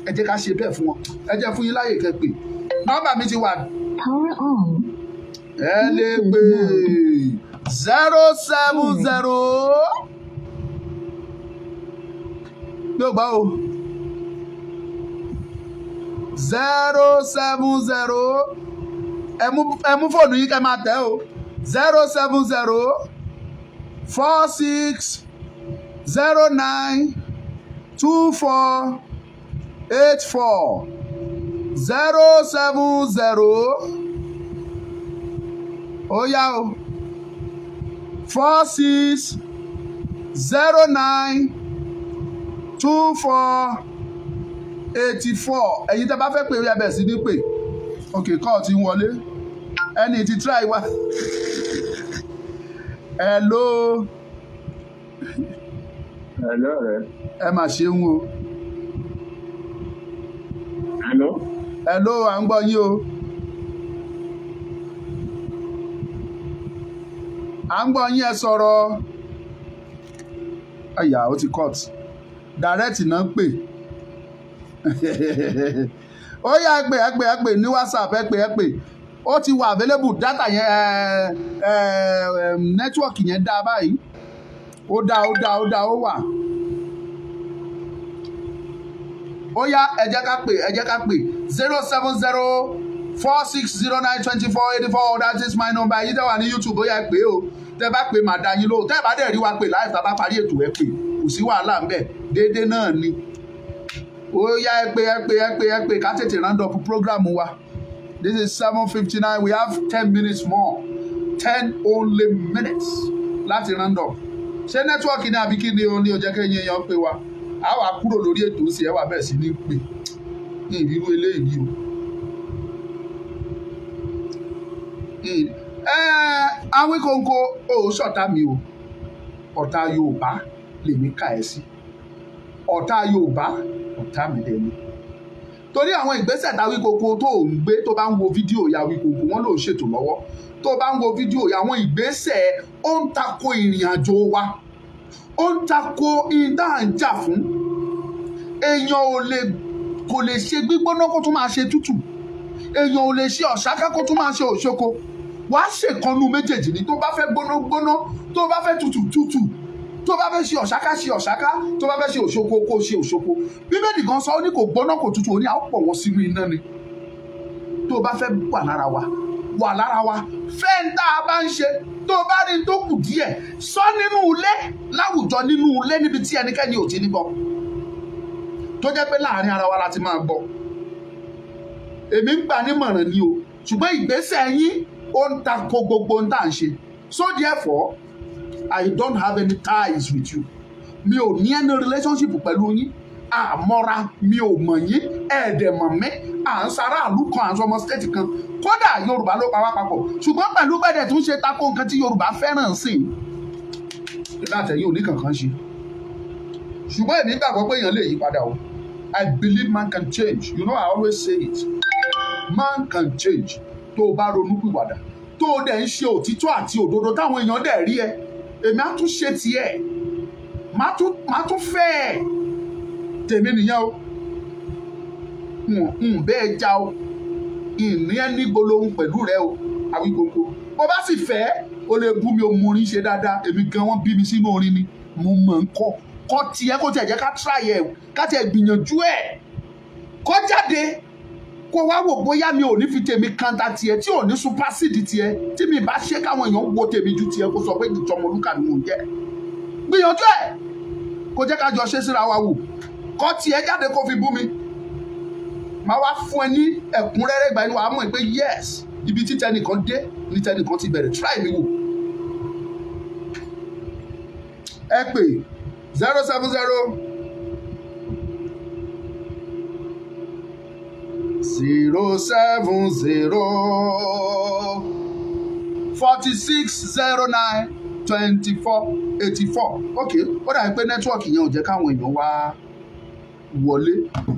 Ẹ jẹ́ ká ṣe bẹ́ẹ̀ fún wọn. Ẹ jẹ́ fún yín láyè kẹ́pẹ́. Nọ́mbà mi ti wà. Power on. Ẹ lè pè 070. Yóò gbà o. 070. Ẹ mú fóònù yín kẹ́ máa tẹ̀ o. 070 46 09 24 84 070 ó yá o 46 09 24 84. Ẹ̀yin tẹ́ bá fẹ́ pè é bẹ̀ sí ní pè. Ok, call ti ń wọlé. Ẹni tí try wa. Hello. Hello rẹ. Ẹ mà ṣeun o. Hello. Hello, à ń gbọ́ yín o. À ń gbọ́ yín, ẹ sọ̀rọ̀. Àyà ó ti cut. Direct náà pè. Ó yá ẹ pè ní WhatsApp ẹ pè. Ó ti wà available data yẹn network yẹn dá báyìí. Ó dá ó wà. Ó yá ẹ jẹ́ ká pè 070 4609 24 84. That is my number. Yìí tẹ́ wà ní YouTube ó yá ẹ pè o. Tẹ́ bá pè màá dá yín lóhùn. Tẹ́ bá dẹ̀ rí wa pè live tá bá parí ètò ẹ pè. Kò sí wàhálà ńbẹ̀. Déédéé náà ni. ó yá ẹ pé ká tètè round up program wa. This is 7:59. We have 10 minutes more. 10 only minutes láti round up. Ṣé nẹ́tíwọ́ọ̀kì ní àbí kí ni o ní o jẹ́ kẹ́yìn èèyàn pé wa? A wà kúrò lórí ètò sí ẹ wà bẹ́ẹ̀ sí ní pè ní ìrírú eléyìí o. Awíkóńkó ò ṣọ̀tá mi o. Ọ̀tá Yorùbá lèmi kà ẹ́ sí. Ọ̀tá Yorùbá ọ̀tá mi lẹ́nu. Torí àwọn ìgbésẹ̀ t'Awíkóńkó tó ń gbé tó bá ń wo fídíò ya Awíkóńkó wọ́n ló ń ṣètò lọ́wọ́. Tó bá ń wo fídíò ya àwọn ìgbésẹ̀ ó ń tako ìrìn àjò wa. Ó ń tako ìdá à ń jà fún. Èèyàn kò lè ṣe gbígbóná kó tún máa ṣe tútù. Èèyàn ò lè ṣe ọ̀ṣáká kó tún máa ṣe òṣoko. Wàá ṣèkànnú méjèèjì ni tó bá fẹ́ gbóná tó bá fẹ́ tútù tó bá fẹ́ ṣe ọ̀ṣáká tó bá fẹ́ ṣe òṣoko kó ṣe òṣoko. Bíbélì gan sọ ó ní kò gbóná kò tútù ó ní àwọn pọ̀ wọ́n sínú iná ni. Tó bá fẹ́ wà lára wa fẹ́ ń tá a bá ń ṣe tó bá rí tó kù díẹ̀ sọ nínú ilé láwùjọ nínú ilé níbi tí ẹnikẹ́ni ò ti ní gbọ́ tó jẹ́ pé láàrin ara wa láti máa gbọ́. Èmi ń gbà nímọ̀ràn ni o ṣùgbọ́n ìgbésẹ̀ yín ó ń tako gbogbo ohun tá à ń ṣe. So therefore I don't have any ties with you. Mi ò ní any relationship pẹ̀lú yín. Àmọ́ra mi ò mọ̀ yín ẹ̀ẹ́dẹ̀ mọ̀ mí. À ń sara àlù kan à ń sọmọ state kan. Kódà Yorùbá ló pa wá papọ̀. Ṣùgbọ́n pẹ̀lú bẹ́ẹ̀ tún ṣe tako nǹkan tí Yorùbá fẹ́ràn sí i. Látẹ̀yìn òní kankan ṣe. Ṣùgbọ́n èmi gbàgbọ́ pé èèyàn lè yí padà o. I believe man can change. You know I always say it. Man can change. Tó o bá ronú pìwàdà. Tó o dẹ̀ ń ṣe òtítọ́ àti òdodo táwọn èèyàn dẹ̀ rí ẹ. Èmi á tún ṣe tiẹ̀. Má tún fẹ́ ẹ̀. Tèmi nìyẹn o. Bẹ́ẹ̀ já o. Ìní ẹ ní gbólóhùn pẹ̀lú rẹ o. Awíkóńkó. Bó bá sì fẹ́ o lè bú mi o mú orin ṣe dáadáa. Èmi gan wọ́n bí mi sínú orin ni. Mo mọ̀ ń kọ́ tiẹ̀ kó tiẹ̀ jẹ́ ká try ẹ̀ ká tiẹ̀ gbìyànjú ẹ̀. Kó jáde. Kó wá wò bóyá mi ò ní fi tèmi kanta tiẹ̀ tí ò ní supersede tiẹ̀ tí mi bá ṣe káwọn èèyàn wo tèmi ju tiẹ̀ kó sọ pé ìtọ́mọlúkà ni mò ń jẹ́. Gbìyànjú ẹ̀ kó jẹ́ ká jọ ṣe síra wa wò. Kọ́ tiẹ̀ jáde kó fi bú mi. Màá wá fún ẹ ní ẹ̀kúnrẹ́rẹ́ ìgbà yẹn wàá mọ̀ pé yes ibi tí tẹnìkan dé ní tẹnìkan ti bẹ̀rẹ̀ try mi wò. Ẹ pè 070 070 4609 2484. Ok, ó dàbí pé nẹ́tíwọ̀kì yẹn ò jẹ́ káwọn èèyàn wá wọlé.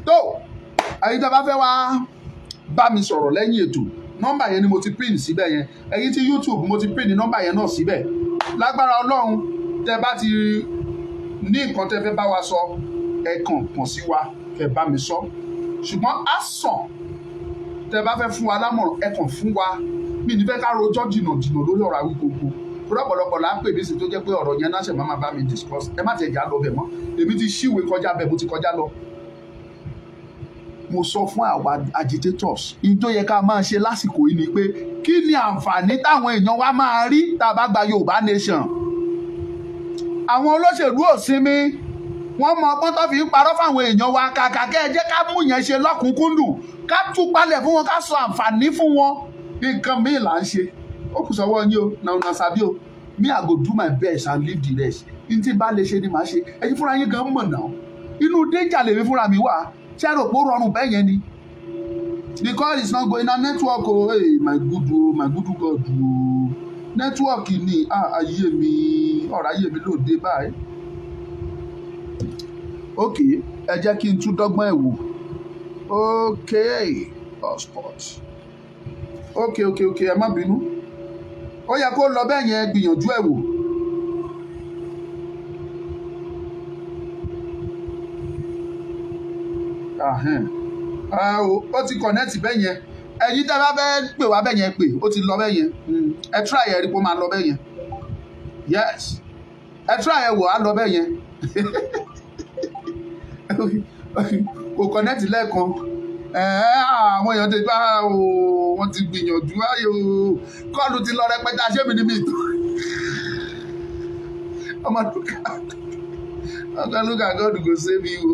Tó ẹ̀yin tó bá fẹ́ wá bá mi sọ̀rọ̀ lẹ́yìn ètò nọ́mbà yẹn ni mo ti pin síbẹ̀ yẹn. Ẹ̀yin tí YouTube mo ti pin ní nọ́mbà yẹn náà síbẹ̀. Lágbára Ọlọ́run tẹ́ bá ti ní nǹkan tẹ́ fẹ́ bá wa sọ ẹ kàn sí wa kẹ́ bá mi sọ. Ṣùgbọ́n á sàn tẹ́ bá fẹ́ fún wa lámọ̀ràn ẹ kàn fún wa. Mi ní fẹ́ ká rojọ́ jìnnà lórí ọ̀rọ̀ Awíkóńkó. Ọ̀pọ̀lọpọ̀ là ń pè mí sí tó jẹ́ pé ọ̀rọ̀ yẹn náà ṣe máa bá mi discuss. Ẹ má tẹ̀ já lọ bẹ̀ mọ́. Èmi ti ṣíwèé kọjá bẹ̀ mo ti kọjá lọ. Mo sọ fún àwa agitators in tó yẹ ká máa ṣe lásìkò yìí ni pé kí ni àǹfààní táwọn èèyàn wa máa rí tá a bá gba Yorùbá nation. Àwọn olóṣèlú ò sinmi wọ́n mọ ọgbọ́n tó fi ń parọ́ fáwọn èèyàn wa kàkà kẹ́ ẹ jẹ́ ká mú yẹn ṣe lọ́kùnkúndùn ká tú palẹ̀ fún wọn ká sọ àǹfààní fún wọn. Nǹkan míì là ń ṣe ó kù sọ́wọ́ yín o na una sabi o me I go do my best and leave the rest. N tí bá lè ṣe ni màá ṣe ẹ̀yin fúnra yín gan mọ̀ náà inú danger lèmi fúnra mi wà. Ṣé ẹ rò pé ó rọrùn bẹ́ẹ̀ yẹn ni? Because it's not going na network o hey my good God o network ni ayé mi ọ̀rọ̀ ayé mi lóde báyìí. Ok ẹ jẹ́ kí n tún dọ́gbọ́n ẹ̀ wò. Ok hotspot. Ok ẹ má bínú. Ó yẹ kó lọ bẹ́ẹ̀ yẹn gbìyànjú ẹ̀ wò. Ó ti connect bẹ́ẹ̀ yẹn. Ẹ̀yin tẹ́ bá fẹ́ pè wá bẹ́ẹ̀ yẹn pè ó ti lọ bẹ́ẹ̀ yẹn. Ẹ try ẹ̀ rí kó máa lọ bẹ́ẹ̀ yẹn. Yes ẹ try ẹ̀ wò á lọ bẹ́ẹ̀ yẹn. Kò connect lẹ́ẹ̀kan. Àwọn èèyàn ti bá wọ́n ti gbìyànjú ayé o kọ́ọ̀lù ti lọ rẹpẹtẹ aṣẹ́mi níbi ìtò. Ọmọ lùkà God go save you.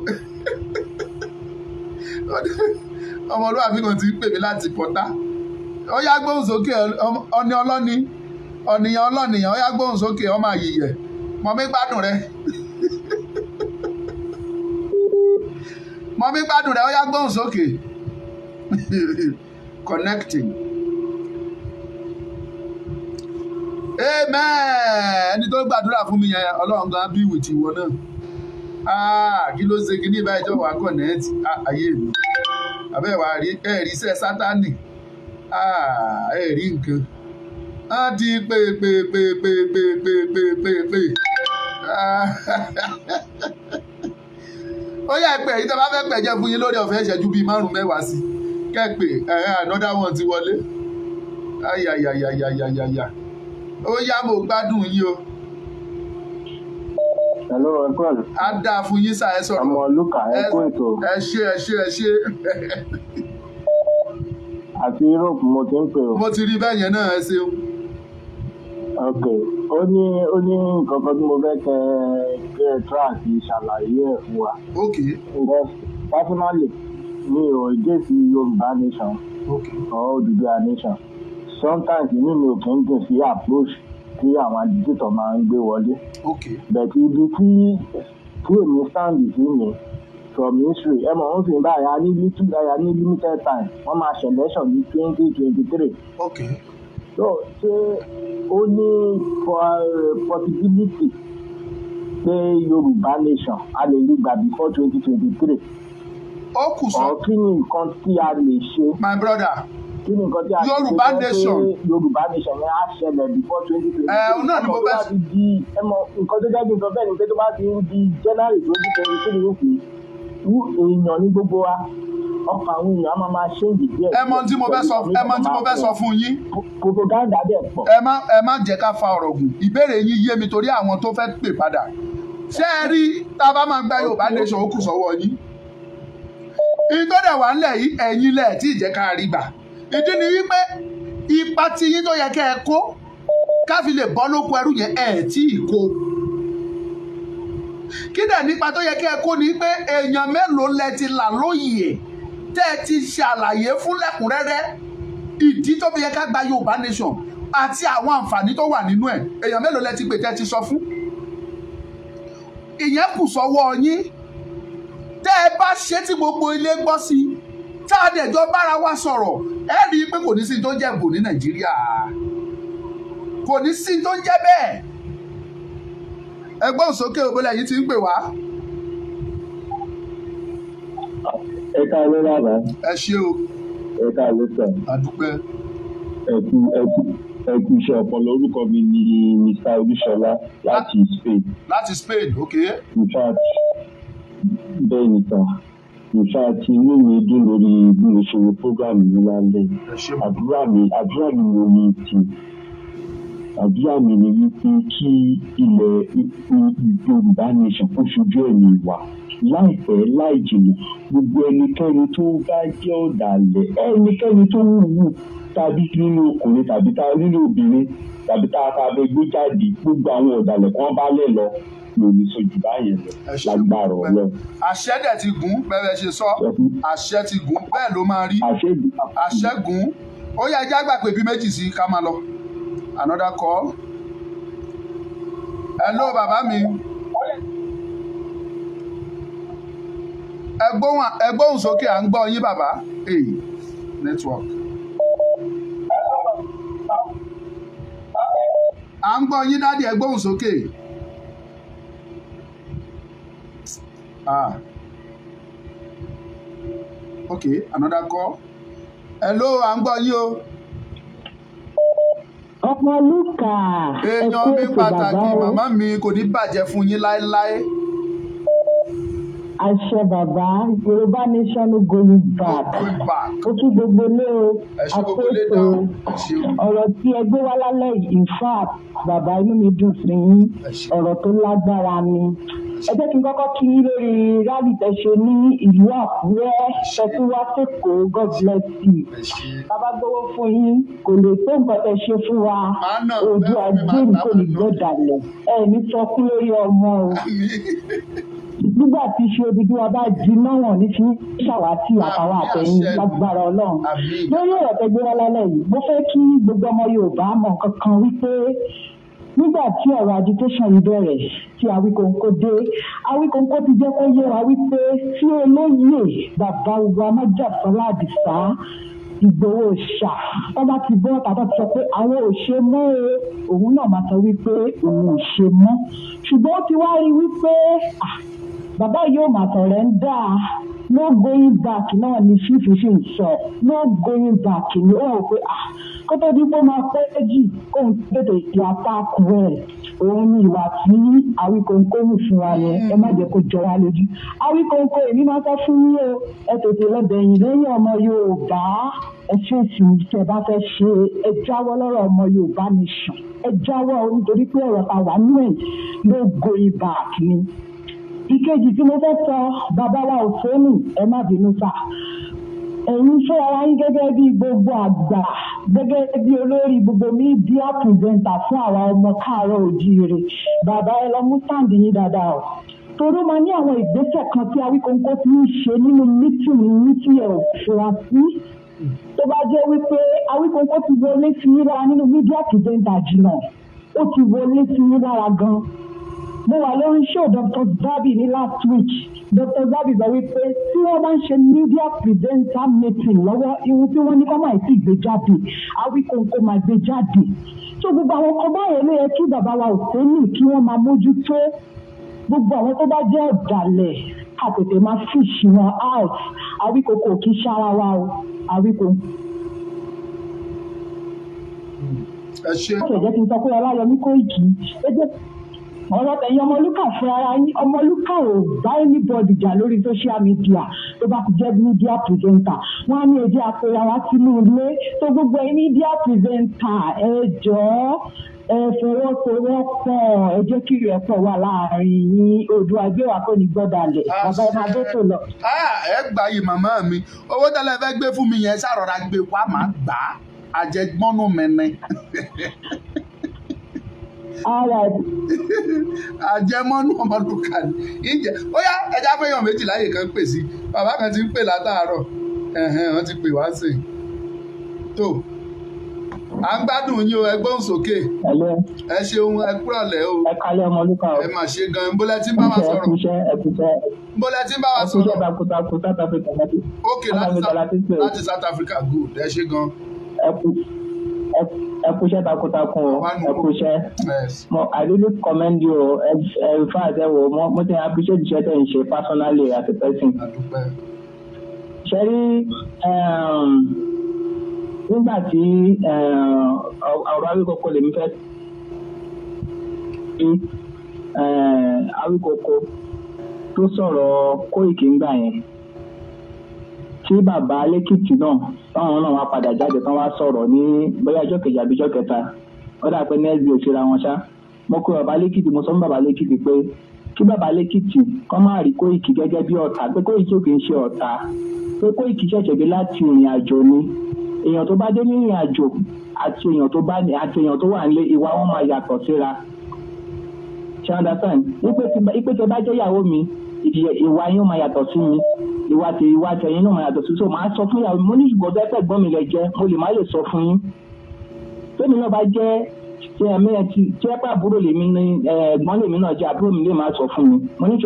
ọmọlúwàbí kan ti ń pè mí láti pọ́tà ó yá gbóhùn sókè ọ̀nì ọlọ́ni ọ̀nìyàn ọlọ́nìyàn ó yá gbóhùn sókè ọmọ àyèyẹ mọ̀mí gbádùn rẹ mọ̀mí gbádùn rẹ ó yá gbóhùn sókè connecting amen ẹni tó gbàdúrà fún mi yẹn ọlọ́run gan bí wìtì ìwọ náà kí ló ṣe kí ní ìbá ìjọba connect ayé mi àbẹ́wà ẹ̀rí iṣẹ́ sátánì ẹ̀rí nǹkan á di pé ó yẹ pé èyí tó bá fẹ́ pẹ̀jẹ́ fún yín lórí ọ̀fẹ́ ìṣẹ́jú bíi 5-10 sí kẹ́pẹ́ another one ti wọlé ayayayayayaya ó yá mo gbádùn yín o. Hello, Uncle. Á dáa fún yín sá ẹ sọ̀rọ̀. Ọmọ Lúkà ẹ kó ètò. Ẹ ṣé. Àti Europe mo ti ń pè o. Mo ti rí bẹ́ẹ̀ yẹn náà ẹ ṣeun. Ok, ó ní nǹkan kan tí mo fẹ́ kẹ́ track ṣàlàyé ẹ̀ fún wa. Ok. Because personally, mi ò gèsì Yorùbá nation or Odùduwà nation. Sometimes inú mi ò kí ń dùn sí approach tí àwọn agitator máa ń gbé wọlé. Bẹ̀tì ibi tí èmi stand sí mi from history ẹ mọ̀ ń fi báyà ní limited time wọ́n máa ṣe election ní 2023. So ṣé ó ní possibility pé Yorùbá nation a lè rí gbà before 2023? Ó kù sọ. Kí ni nǹkan tí a lè ṣe? My brother. Kí ni nǹkan tí a ṣe Yorùbá nation. Yorùbá nation yẹn á ṣẹlẹ̀ before 2023. Náà ni mo bẹ́ sọ. Nǹkan tó jáde nǹkan bẹ́ẹ̀ ni pé tó bá ti ń di January 2023 nìkú èèyàn ní gbogbo wa ọkọ̀ àwọn èèyàn á máa ṣe ìdí díẹ̀. ẹ mọ̀ tí mo fẹ́ sọ fún yín. Propaganda dẹ̀ pọ̀. ẹ má jẹ́ ká fa ọ̀rọ̀ gùn ìbéèrè yín yé mi torí àwọn tó fẹ́ pè padà. Ṣé ẹ rí tá a bá máa gba Yorùbá nation ó kù sọ́wọ́ yín? Ìtọ́dẹ̀ wà ńlẹ̀ yìí ẹ̀yin lẹ̀ tí ìjẹ́ ká rí gbà. Ìdí ni wípé ipa tí yín tó yẹ kẹ́ ẹ kó ká fi lè bọ́ lóko ẹrú yẹn ẹ̀ tí ì kó. Kí dẹ̀ nípa tó yẹ kẹ́ ẹ kó ni pé èèyàn mélòó lẹ ti là lóye tẹ́ ẹ ti ṣàlàyé fún lẹ́kùnrẹ́rẹ́ ìdí tó fi yẹ ká gba Yorùbá nation àti àwọn àǹfààní tó wà nínú ẹ̀ èèyàn mélòó lẹ ti pè tẹ́ ẹ ti sọ fún. Ìyẹn kù sọ́wọ́ yín tẹ́ ẹ bá ṣe tí gbogbo ilé gbọ́ sí tá a dẹ̀ jọ bára wa sọ̀rọ̀ ẹ rí i pé kò ní sí tó ń jẹ́ bò ní Nàìjíríà kò ní sí tó ń jẹ́ bẹ́ẹ̀. Ẹgbọ́n sókè òbólẹ̀ yìí ti ń pè wá. Ẹ káalẹ́ bàbá. Ẹ ṣé o. Ẹ káalẹ́ sà. Àdúpẹ́. Ẹkú iṣẹ́ ọpọlọ orúkọ mi ni Mr. Olúṣọlá láti Spain. Láti Spain, ok. In fact, bẹ́ẹ̀ ni sà. In fact, inú mi dùn lórí bí mo ṣe wo program yìí lálẹ́. Àdúrà mi wo ni ti. Àdúrà mi ni wípé kí ilẹ̀ Yorùbá nation kó ṣojú ẹ̀mí wa láìpẹ́ láì jìnnà gbogbo ẹnikẹ́ni tó bá jẹ́ ọ̀dàlẹ̀ ẹnikẹ́ni tó wúwo tàbí nínú ọkùnrin tàbí nínú obìnrin tàbí tá a fẹ́ gbé jáde gbogbo àwọn ọ̀dàlẹ̀ kan bá lẹ̀ lọ lórí sojú báyẹn lọ lágbára Ọlọ́run. Àṣẹ dẹ̀ ti gùn bẹ́ẹ̀ ṣe sọ àṣẹ ti gùn bẹ́ẹ̀ ló máa rí àṣẹ gùn ó yẹ ẹjẹ́ àgbà pé bí méjì sí ká máa lọ. Another call. Hello bàbá mi. Ẹgbóhùn sókè à ń gbọ́ yín bàbá. Network. À ń gbọ́ yín dádì ẹgbóhùn sókè. Okay, another call. Hello à ń gbọ́ yín o. Ọmọ Lúkà. Èèyàn mi pàtàkì màmá mi kò ní bàjẹ́ fún yín láéláé. Àṣẹ bàbá Yorùbá nation no going back. Ó tún gbogbo lé o. Àpètò ọ̀rọ̀ tí ẹ gbé wá lálẹ́ in fact bàbá inú mi dùn sí yín. Ọ̀rọ̀ tó lágbára ni. Ẹ jẹ́ kí n kọ́kọ́ kí yín lórí rálì tẹ́ ṣe ní ìlú Àkúrẹ́ ṣẹ́tú wá sẹ́kọ̀ọ́ God bless you. Bàbá gbowó fún yín kò lè tó nǹkan tẹ́ ṣe fún wa. Ojú ajé mi kò ní gbọ́dàlẹ̀. Ẹ ní sọkún lórí ọmọ o. nígbà tí ṣe Odùduwà bá jiná wọn ní fi ṣàwátì àtàwọn àtẹ̀yìn lágbára Ọlọ́run lórí ọ̀rọ̀ tẹ́gbẹ́ wá lálẹ́ yìí mo fẹ́ kí gbogbo ọmọ Yorùbá mọ̀ kankan wípé nígbà tí ọ̀rọ̀ agitation yìí bẹ̀rẹ̀ tí Awíkonko dé Awíkonko ti jẹ́ kó yé wa wípé tí olóyè bàbá wa Májàsọ́lá Àdìsá Ìgbòho ṣà wọ́n bá ti bọ́ tàbí sọ pé àwọn ò ṣe mọ́ òun náà máa sọ wípé òun ò ṣe mọ́ ṣùgbọ́n ó ti wá rí wípé bàbá yóò máa sọ̀rọ̀ ń dà no going back náà ni fífi fi ń sọ no going back ni ó rò pé kó tó di pé máa pẹ́ jì kóun tètè di àtàkù rẹ̀ òun ni ìwà tí Awíkonko ń fún wa yẹn ẹ má jẹ́ kó jọ wá lójú Awíkonko èmi máa sọ fún yín o ẹ tètè lọ bẹ̀yìn lẹ́yìn ọmọ Yorùbá ẹ fèsì tẹ́ bá fẹ́ ṣe ẹ jáwọ́ lọ́rọ̀ ọmọ Yorùbá nation ẹ jáwọ́ nítorí pé ọ̀rọ̀ ta wà nínú ẹ̀ no going back ni. Ìkejì tí mo fẹ́ sọ bàbá wa Òfóònù ẹ má bínú sá ẹ̀yin fẹ́ ara yín gẹ́gẹ́ bí gbogbo àgbà gẹ́gẹ́ bí olórí gbogbo mídíà pìrìsẹ́ńtà fún àwa ọmọ káàárọ̀ oòjíire bàbá ẹ lọ mú sáǹdì yín dáadáa o torí máa ní àwọn ìgbésẹ̀ kan tí Awíkonko ti ń ṣe nínú mítìnì ẹ̀ ò fura sí tó bá jẹ́ wípé Awíkonko ti wọlé sí yín lára nínú mídíà pìrìsẹ́ńtà jìnnà ó ti wọlé sí yín lára gan mo wà lórí show Dr. Zabi ní last week Dr. Zabi sọ wípé tí wọ́n bá ń ṣe media presenter meeting lọ́wọ́ irun tí wọ́n ní kọ́ máa ti gbé jáde Awíkonko máa gbé jáde tó gbogbo àwọn ọkọ̀ báyẹn ló yẹ kí bàbá wa Òfóònù kí wọ́n máa mójútó gbogbo àwọn tó bá jẹ́ ọ̀dàlẹ̀ àtètè máa fish wọn out Awíkonko kì í ṣára wa o Awíkonko. ẹ ṣe. ó jẹ́ kí n sọ pé Ọláyọmí Kóìkì ọ̀rọ̀ tẹ̀yìn Ọmọlúkà fún ara yín Ọmọlúkà ò bá anybody jà lórí social media tó bá ti jẹ́ media presenter wọ́n á ní èdè àpẹẹrẹ wá sínú ilé tó gbogbo ẹ̀ media presenter ẹ jọ̀ọ́ ẹ fọwọ́sowọ́pọ̀ ẹ jẹ́ kí ìrẹ́pọ̀ wà láàrin yín Oòduà Agbéwà kò ní gbọ́dàlẹ̀ bàbá ẹ máa dé tó lọ. ẹ gbà yìí màmá mi owó tẹ́lẹ̀ fẹ́ gbé fún mi yẹn ṣàròrà gbé wá máa gbà á àjẹgbọ́nù mẹ́rin. àjẹmọ́nú Ọmọlúkà ni ìjẹ ó yá ẹja fẹ́yàn méjì láyè kan pè sí bàbá kan ti ń pè látàárọ̀ wọ́n ti pè wá sí i tó à ń gbádùn yín o ẹ gbóhùn sókè ẹ ṣeun ẹ kúrọ̀lẹ́ o ẹ kálẹ̀ Ọmọlúkà o ẹ mà ṣe gan bólẹ tí ń bá wa sọ̀rọ̀ bólẹ tí ń bá wa sọ̀rọ̀ ok láti South Africa good ẹ ṣe gan. ẹ kúṣẹ́ takuntakun o ẹ kúṣẹ́ I really commend you o in fact ẹ wò mo ti appreciate iṣẹ́ tẹ̀ ń ṣe personally as a person. ṣe rí nígbà tí ọ̀rọ̀ Awíkonko lèmi fẹ́ sí Awíkonko tó sọ̀rọ̀ Kóìkì ńgbà yẹn tí bàbá lẹ́kìtì náà táwọn náà wá padà jáde tán wá sọ̀rọ̀ ní bóyá ọjọ́ kejì àbí ọjọ́ kẹta ó dà pé nẹ́ẹ̀sì òṣèré àwọn ṣá mo kó bàbá lẹ́kìtì mo sọ fún bàbá lẹ́kìtì pé kí bàbá lẹ́kìtì kọ́ máa rí Kóìkì gẹ́gẹ́ bí ọ̀tá pé Kóìkì ò kì í ṣe ọ̀tá pé Kóìkì ṣẹ̀ṣẹ̀ dé láti ìrìn àjò ni èèyàn tó bá dé ní ìrìn àjò àti èèyàn tó wà nílé ìwà wọn máa yàtọ̀ síra ṣe understand ipe tẹ bá jẹ́ ìyàwó mi ìwà yín máa yàtọ̀ sí mi ìwà tẹ̀yìn náà máa yàtọ̀ sí so máa sọ fún ìyàwó mi mo ní ṣùgbọ́n bẹ́ẹ̀ gbọ́n mi lẹ jẹ́ mo lè má lè sọ fún yín tèmi náà bá jẹ́ tí ẹ pa àbúrò lèmi ní ẹ̀gbọ́n lèmi náà jẹ́ àbúrò mi lè má sọ fún mi mo ní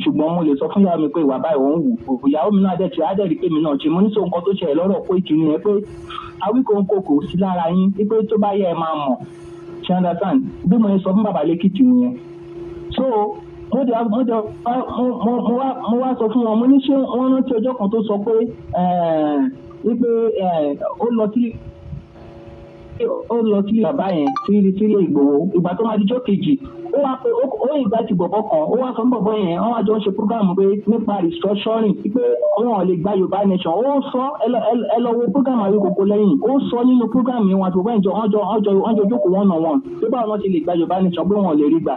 ṣùgbọ́n mo lè sọ fún ìyàwó mi pé ìwà báyìí òun wù ìyàwó mi náà dẹ̀ rí pé mi náà ṣe mo ní sọ nǹkan tó ṣẹlẹ̀ lọ́rọ̀ Kóìkì ni ẹ pé Awíkonko kò sí lára yín pé tó bá yẹ ẹ máa mọ̀ ṣe understand bí mo sọ fún bàbá lẹ́kìtì nìyẹn so mo wá sọ fún wọn mo ní ṣé wọ́n rántí ọjọ́ kan tó sọ pé wípé ó lọ sí bàbá yẹn sílé Ìgbòho ìgbà tó máa dijọ́ kejì ó wá pé ó ìgbà tí bọ̀bọ̀ kan ó wá sọ fún bọ̀bọ̀ yẹn wọ́n wá jọ ń ṣe prógámù pé nípa restructuring pé wọn ò lè gba Yorùbá nation ó sọ ẹ lọ wo prógámù Awíkonko lẹ́yìn ó sọ nínú prógámù yẹn wọn àti bọ̀bọ̀ yẹn wọ́n jọ jókòó one on one pé báwọn náà ti lè gba Yorùbá nation pé wọn ò lè rí gbà.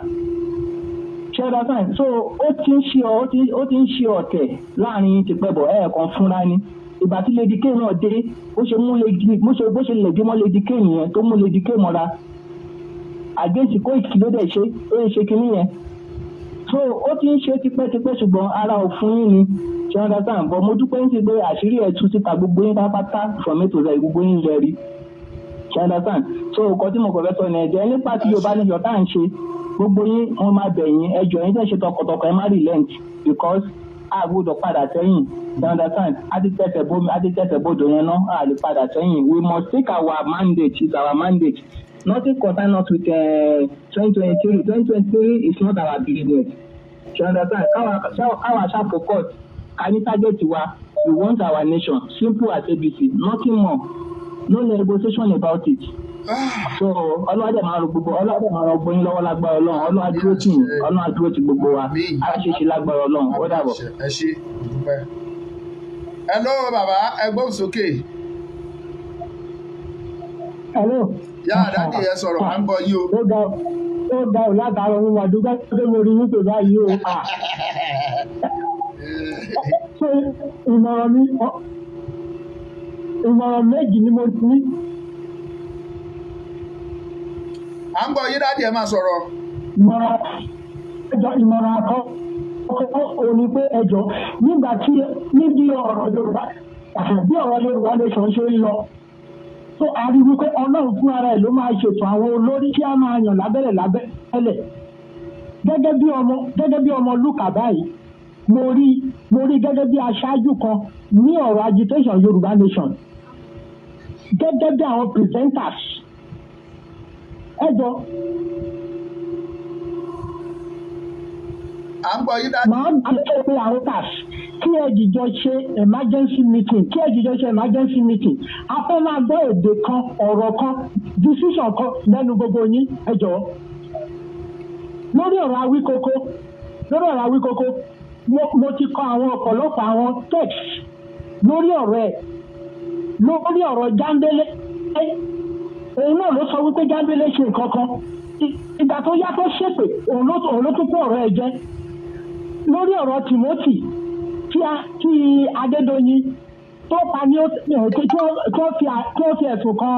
So ó ti ń ṣe ọ̀tẹ̀ láàrin tipẹ́bọ̀ ẹ̀ẹ̀kan fúnra ni ìgbà tí Lady K náà dé bó ṣe lè dé mọ́ Lady K nìyẹn tó mú Lady K mọ́ra àgẹ́sì Kóìkì ló dẹ̀ ṣe ó yẹ ṣe kinní yẹn so so ó ti ń ṣe tipẹ́tipẹ́ ṣùgbọ́n ara ò fún yín ni ṣe understand but mo dúpẹ́ ń ṣe pé àṣírí ẹ̀ tú síta gbogbo yín pátápátá from A to Z gbogbo yín lẹ rí ṣe understand so nǹkan tí mo kọ̀ fẹ́ sọ ní ẹ̀jẹ̀ nípa tí Yorùbá nation tá à ń ṣe gbogbo yín wọn máa bẹ̀ yín ẹjọ́ yín tẹ̀ ṣe tọkàntọkàn ẹ má relent because a gbọ́dọ̀ padà sẹ́yìn you understand aditẹsẹ bodò yẹn náà a lè padà sẹ́yìn we must take our mandate it's our mandate nothing concern us with 2023 is not our business you understand our sharp focus kani target wa we want our nation simple as ABC nothing more no negotiation about it. So ọlọ́dẹ máa rọ gbogbo yín lọ́wọ́ lágbára ọlọ́run ọlọ́run adúró tì gbogbo wa aṣèṣe lágbára ọlọ́run ó dàbọ̀. ẹ ṣe dúpẹ́. hello bàbá ẹgbọ́n sókè. hello. yá àdájì ẹ sọ̀rọ̀ à ń bọ̀ yín o. ó ga ò látara ohun àdúgbò tó mo rí yín tó báyìí o. ṣé ìmọ̀ràn méjì ni mo ní. à ń bọ̀ yín dáàdì ẹ máa sọ̀rọ̀. ìmọ̀ràn àkọ́kọ́ òní pé ẹjọ́ nígbà tí níbi ọ̀rọ̀ Yorùbá bí ọ̀rọ̀ Yorùbá nation ṣe ń lọ tó a rí wípé Ọlọ́run fún ara ẹ̀ ló máa ṣètò àwọn olórí tí a máa yàn lábẹ́lẹ̀ gẹ́gẹ́ bí ọmọ Lúkà báyìí mo rí gẹ́gẹ́ bí aṣáájú kan ní ọ̀rọ̀ agitation Yorùbá nation gẹ́gẹ́ bí àwọn presenters ẹjọ́ à ń bọ̀ yín dájú. màá gbàgbé pé àwọn tax kí ẹ jìjọ ṣe emergency meeting a fẹ́ máa gbọ́ èdè kan ọ̀rọ̀ kan decision kan lẹ́nu gbogbo yín ẹjọ́ lórí ọ̀rọ̀ Awíkókó mo ti kọ àwọn ọ̀pọ̀lọpọ̀ àwọn text lórí ọ̀rọ̀ Jándélé òun náà ló sọ wípé Jándélé ṣe nǹkan kan ìgbà tó yá tó ṣépè òun ló tún kó ọ̀rọ̀ ẹ̀ jẹ lórí ọ̀rọ̀ Timothy tí Adédoyin tó pa ní tó fi ẹ̀sùn kan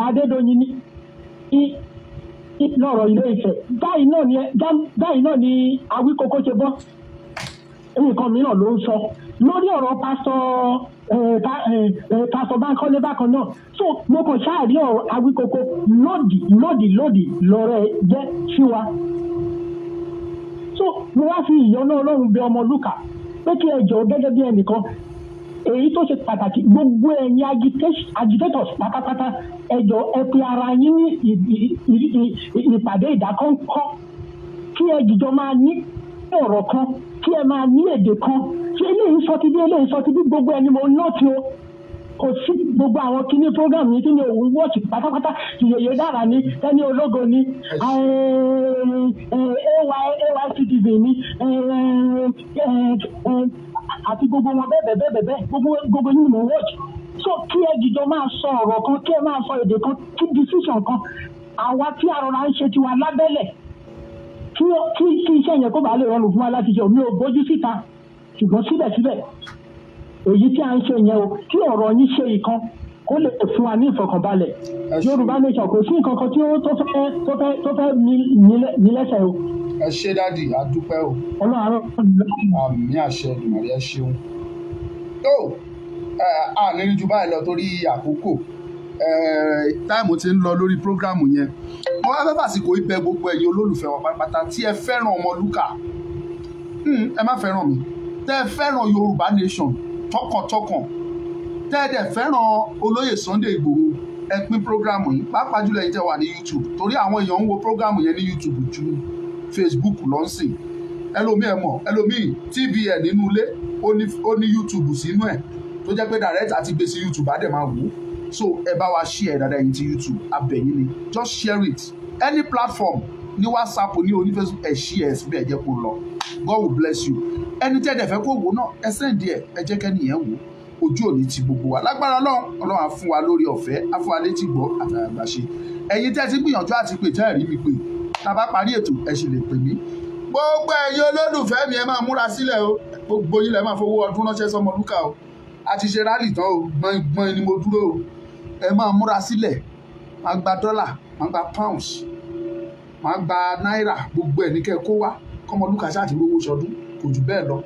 Adédoyin ní lọ́rọ̀ Ilé Ifẹ̀ báyìí náà ni Awíkókó ṣe bọ́ nǹkan mìíràn ló ń sọ lórí ọ̀rọ̀ pásítọ̀ Bánkọ́lé bákan náà so mo kàn ṣáàrí ọ̀rọ̀ Awíkókó lòdì lọ́rọ̀ ẹ̀ jẹ́ sí wa so mo wá fi ìyọ́nú Ọlọ́run bẹ̀ ọmọ Lúkà pé kí ẹ jọ̀ọ́ gẹ́gẹ́ bí ẹnìkan èyí tó ṣe pàtàkì gbogbo ẹ̀yin agitators pátápátá ẹ jọ̀ọ́ ẹ pe ara yín ní ìpàdé ìdákọ́ńkọ́ kí ẹ jìjọ máa ní ọ̀rọ̀ kan kí ẹ máa ní èdè kan ṣé eléyìí sọ ti bí gbogbo ẹni mo ná tí o kò sí gbogbo àwọn kíní program yìí kíní òun wọ́ọ̀tì pátápátá ìyẹ̀yẹ̀ dára ní ẹni ológo ní AYCTV ní àti gbogbo wọn bẹ́ẹ̀ gbogbo yìí mo wọ́ọ̀tì so kí ẹ jìjọ máa sọ ọ̀rọ̀ kan kí ẹ máa sọ èdè kan kí decision kan àwa tí arọra ń ṣe tiwa lábẹ́lẹ̀ kí iṣẹ́ yẹn kó bàa lè rọrùn fún wa láti ṣe omi ò bójú síta ṣùgbọ́n síbẹ̀síbẹ̀ èyí tí a ń ṣe yẹn o kí ọ̀rọ̀ yín ṣe ìkan kó lè fún wa ní ìfọ̀kànbalẹ̀ Yorùbá nation kò sí nǹkan kan tí ó tó fẹ́ ní lẹ́sẹ̀ o. ẹ ṣé dádì a dúpẹ́ o. Ọlọ́run àmì àṣẹ Èdùmàrè ẹ ṣeun. tó a ní rí ju báyìí lọ torí àkókò táìmù ti ń lọ lórí prógrámù yẹn mo wá fẹ́ fàsìkò ibẹ̀ gbogbo ẹ̀yin olólùfẹ́ wa pátápátá tí ẹ fẹ́ràn ọmọ Lúkà ẹ má fẹ́ràn mi tẹ́ ẹ fẹ́ràn Yorùbá nation tọkàntọkàn tẹ́ ẹ dẹ̀ fẹ́ràn olóyè Sunday Ìgbòho ẹ pín prógrámù yìí pàápàá jùlọ ẹ̀yin tẹ́ wà ní YouTube torí àwọn èèyàn ń wo prógrámù yẹn ní YouTube ju Facebook lọ́nsìn ẹlòmíì TVN nínú ilé ó ní YouTube sínú ẹ̀ tó jẹ́ pé direct àti gbé sí YouTube á dẹ̀ máa wò ó so ẹ bá wa share dáadáa yìí ti YouTube abẹ́yìn ni just share it any platform ní WhatsApp ní oní Facebook ẹ share ẹ síbẹ̀ ẹ jẹ́ kó lọ God will bless you ẹni tẹ́ ẹ dẹ̀ fẹ́ kó wò náà ẹ send ẹ jẹ́ kẹ́ni yẹn wò ojú òní ti gbogbo wa lágbára Ọlọ́run á fún wa lórí ọ̀fẹ́ á fún wa létí gbọ́ àtàgbà ṣe ẹ̀yin tẹ́ ti gbìyànjú àti pè tẹ́ ẹ̀ rí mi pè tá a bá parí ètò ẹ ṣe lè pè mí gbogbo ẹ̀yin olólùfẹ́ mi ẹ máa múra sílẹ̀ o gbogbo yín lẹ máa fowó ọdún ránṣẹ́ sọmọ Lúkà o a ti ṣe rálì tán o gbọ̀n ni mo dúró o ẹ máa múra sílẹ̀ máa gba dọ́là máa gba pounds màá gba náírà gbogbo ẹ̀ ní kẹ́ kó wá kọ́mọlúkà ṣáà ti rówó ṣọdún kò jù bẹ́ẹ̀ lọ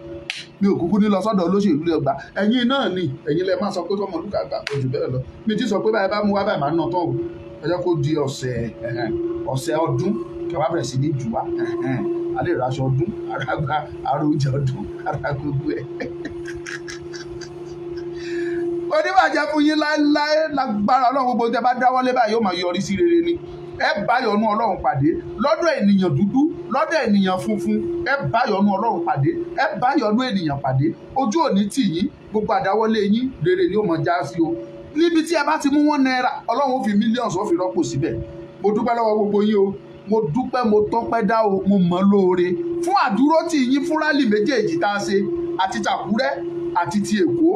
mi ò kúkú ní lọ sọ́dọ̀ olóṣèlú lè gbà ẹ̀yin náà ni ẹ̀yin lẹ máa sọ pé kọ́mọlúkà gbà kò jù bẹ́ẹ̀ lọ mi ti sọ pé báyìí bá mú wá báyìí máa ná tán o ẹ jẹ́ kó di ọ̀sẹ̀ ọdún kẹwàá bẹ̀rẹ̀ sí ní jù wá alẹ́ ìraṣọ ọdún arágbá ara oúnjẹ ọdún ara gbogbo ẹ̀ oníbàjẹ́ fún yín láéláé lágbára ọlọ́run gbogbo tẹ bá dáwọ́lé báyìí yóò máa yọrí sí rere ni ẹ bá yọ́nú ọlọ́run pàdé lọ́dọ̀ ènìyàn dúdú lọ́dọ̀ ènìyàn funfun ẹ bá yọ́nú ọlọ́run pàdé ẹ bá yọ́nú ènìyàn pàdé ojú òní tì yín gbogbo àdáwọ́lé yín rere ni ó máa já sí o níbi tí ẹ bá ti mú $1 ọlọ́run ó fi mílíọ̀nù ó fi rọ́pò síbẹ̀ mo dúpẹ́ lọ́wọ́ gbogbo yín o mo dúpẹ́ mo tọ́pẹ́ dá o mo mọ̀ lóore fún àdúrótì yín fún rálì méjèèjì tá a ṣe àti tàkúrẹ́ àti ti èkó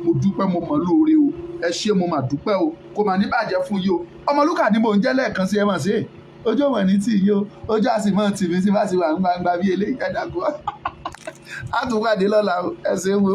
mo dúpẹ́ mo mọ̀ lóore o ẹ ṣé mo mà dúpẹ́ o kò mà ní bàjẹ́ fún yín o Ọmọlúkà ni mò ń jẹ́ lẹ́ẹ̀kan sí ẹ mà sí ojú ọmọ ní tì yín o ojú àsìmọ́ tì mí sí bá ti wà ń gbangba bí eléyìí ẹ̀dá kú á tún pàdé lọ́la ẹ ṣeun o.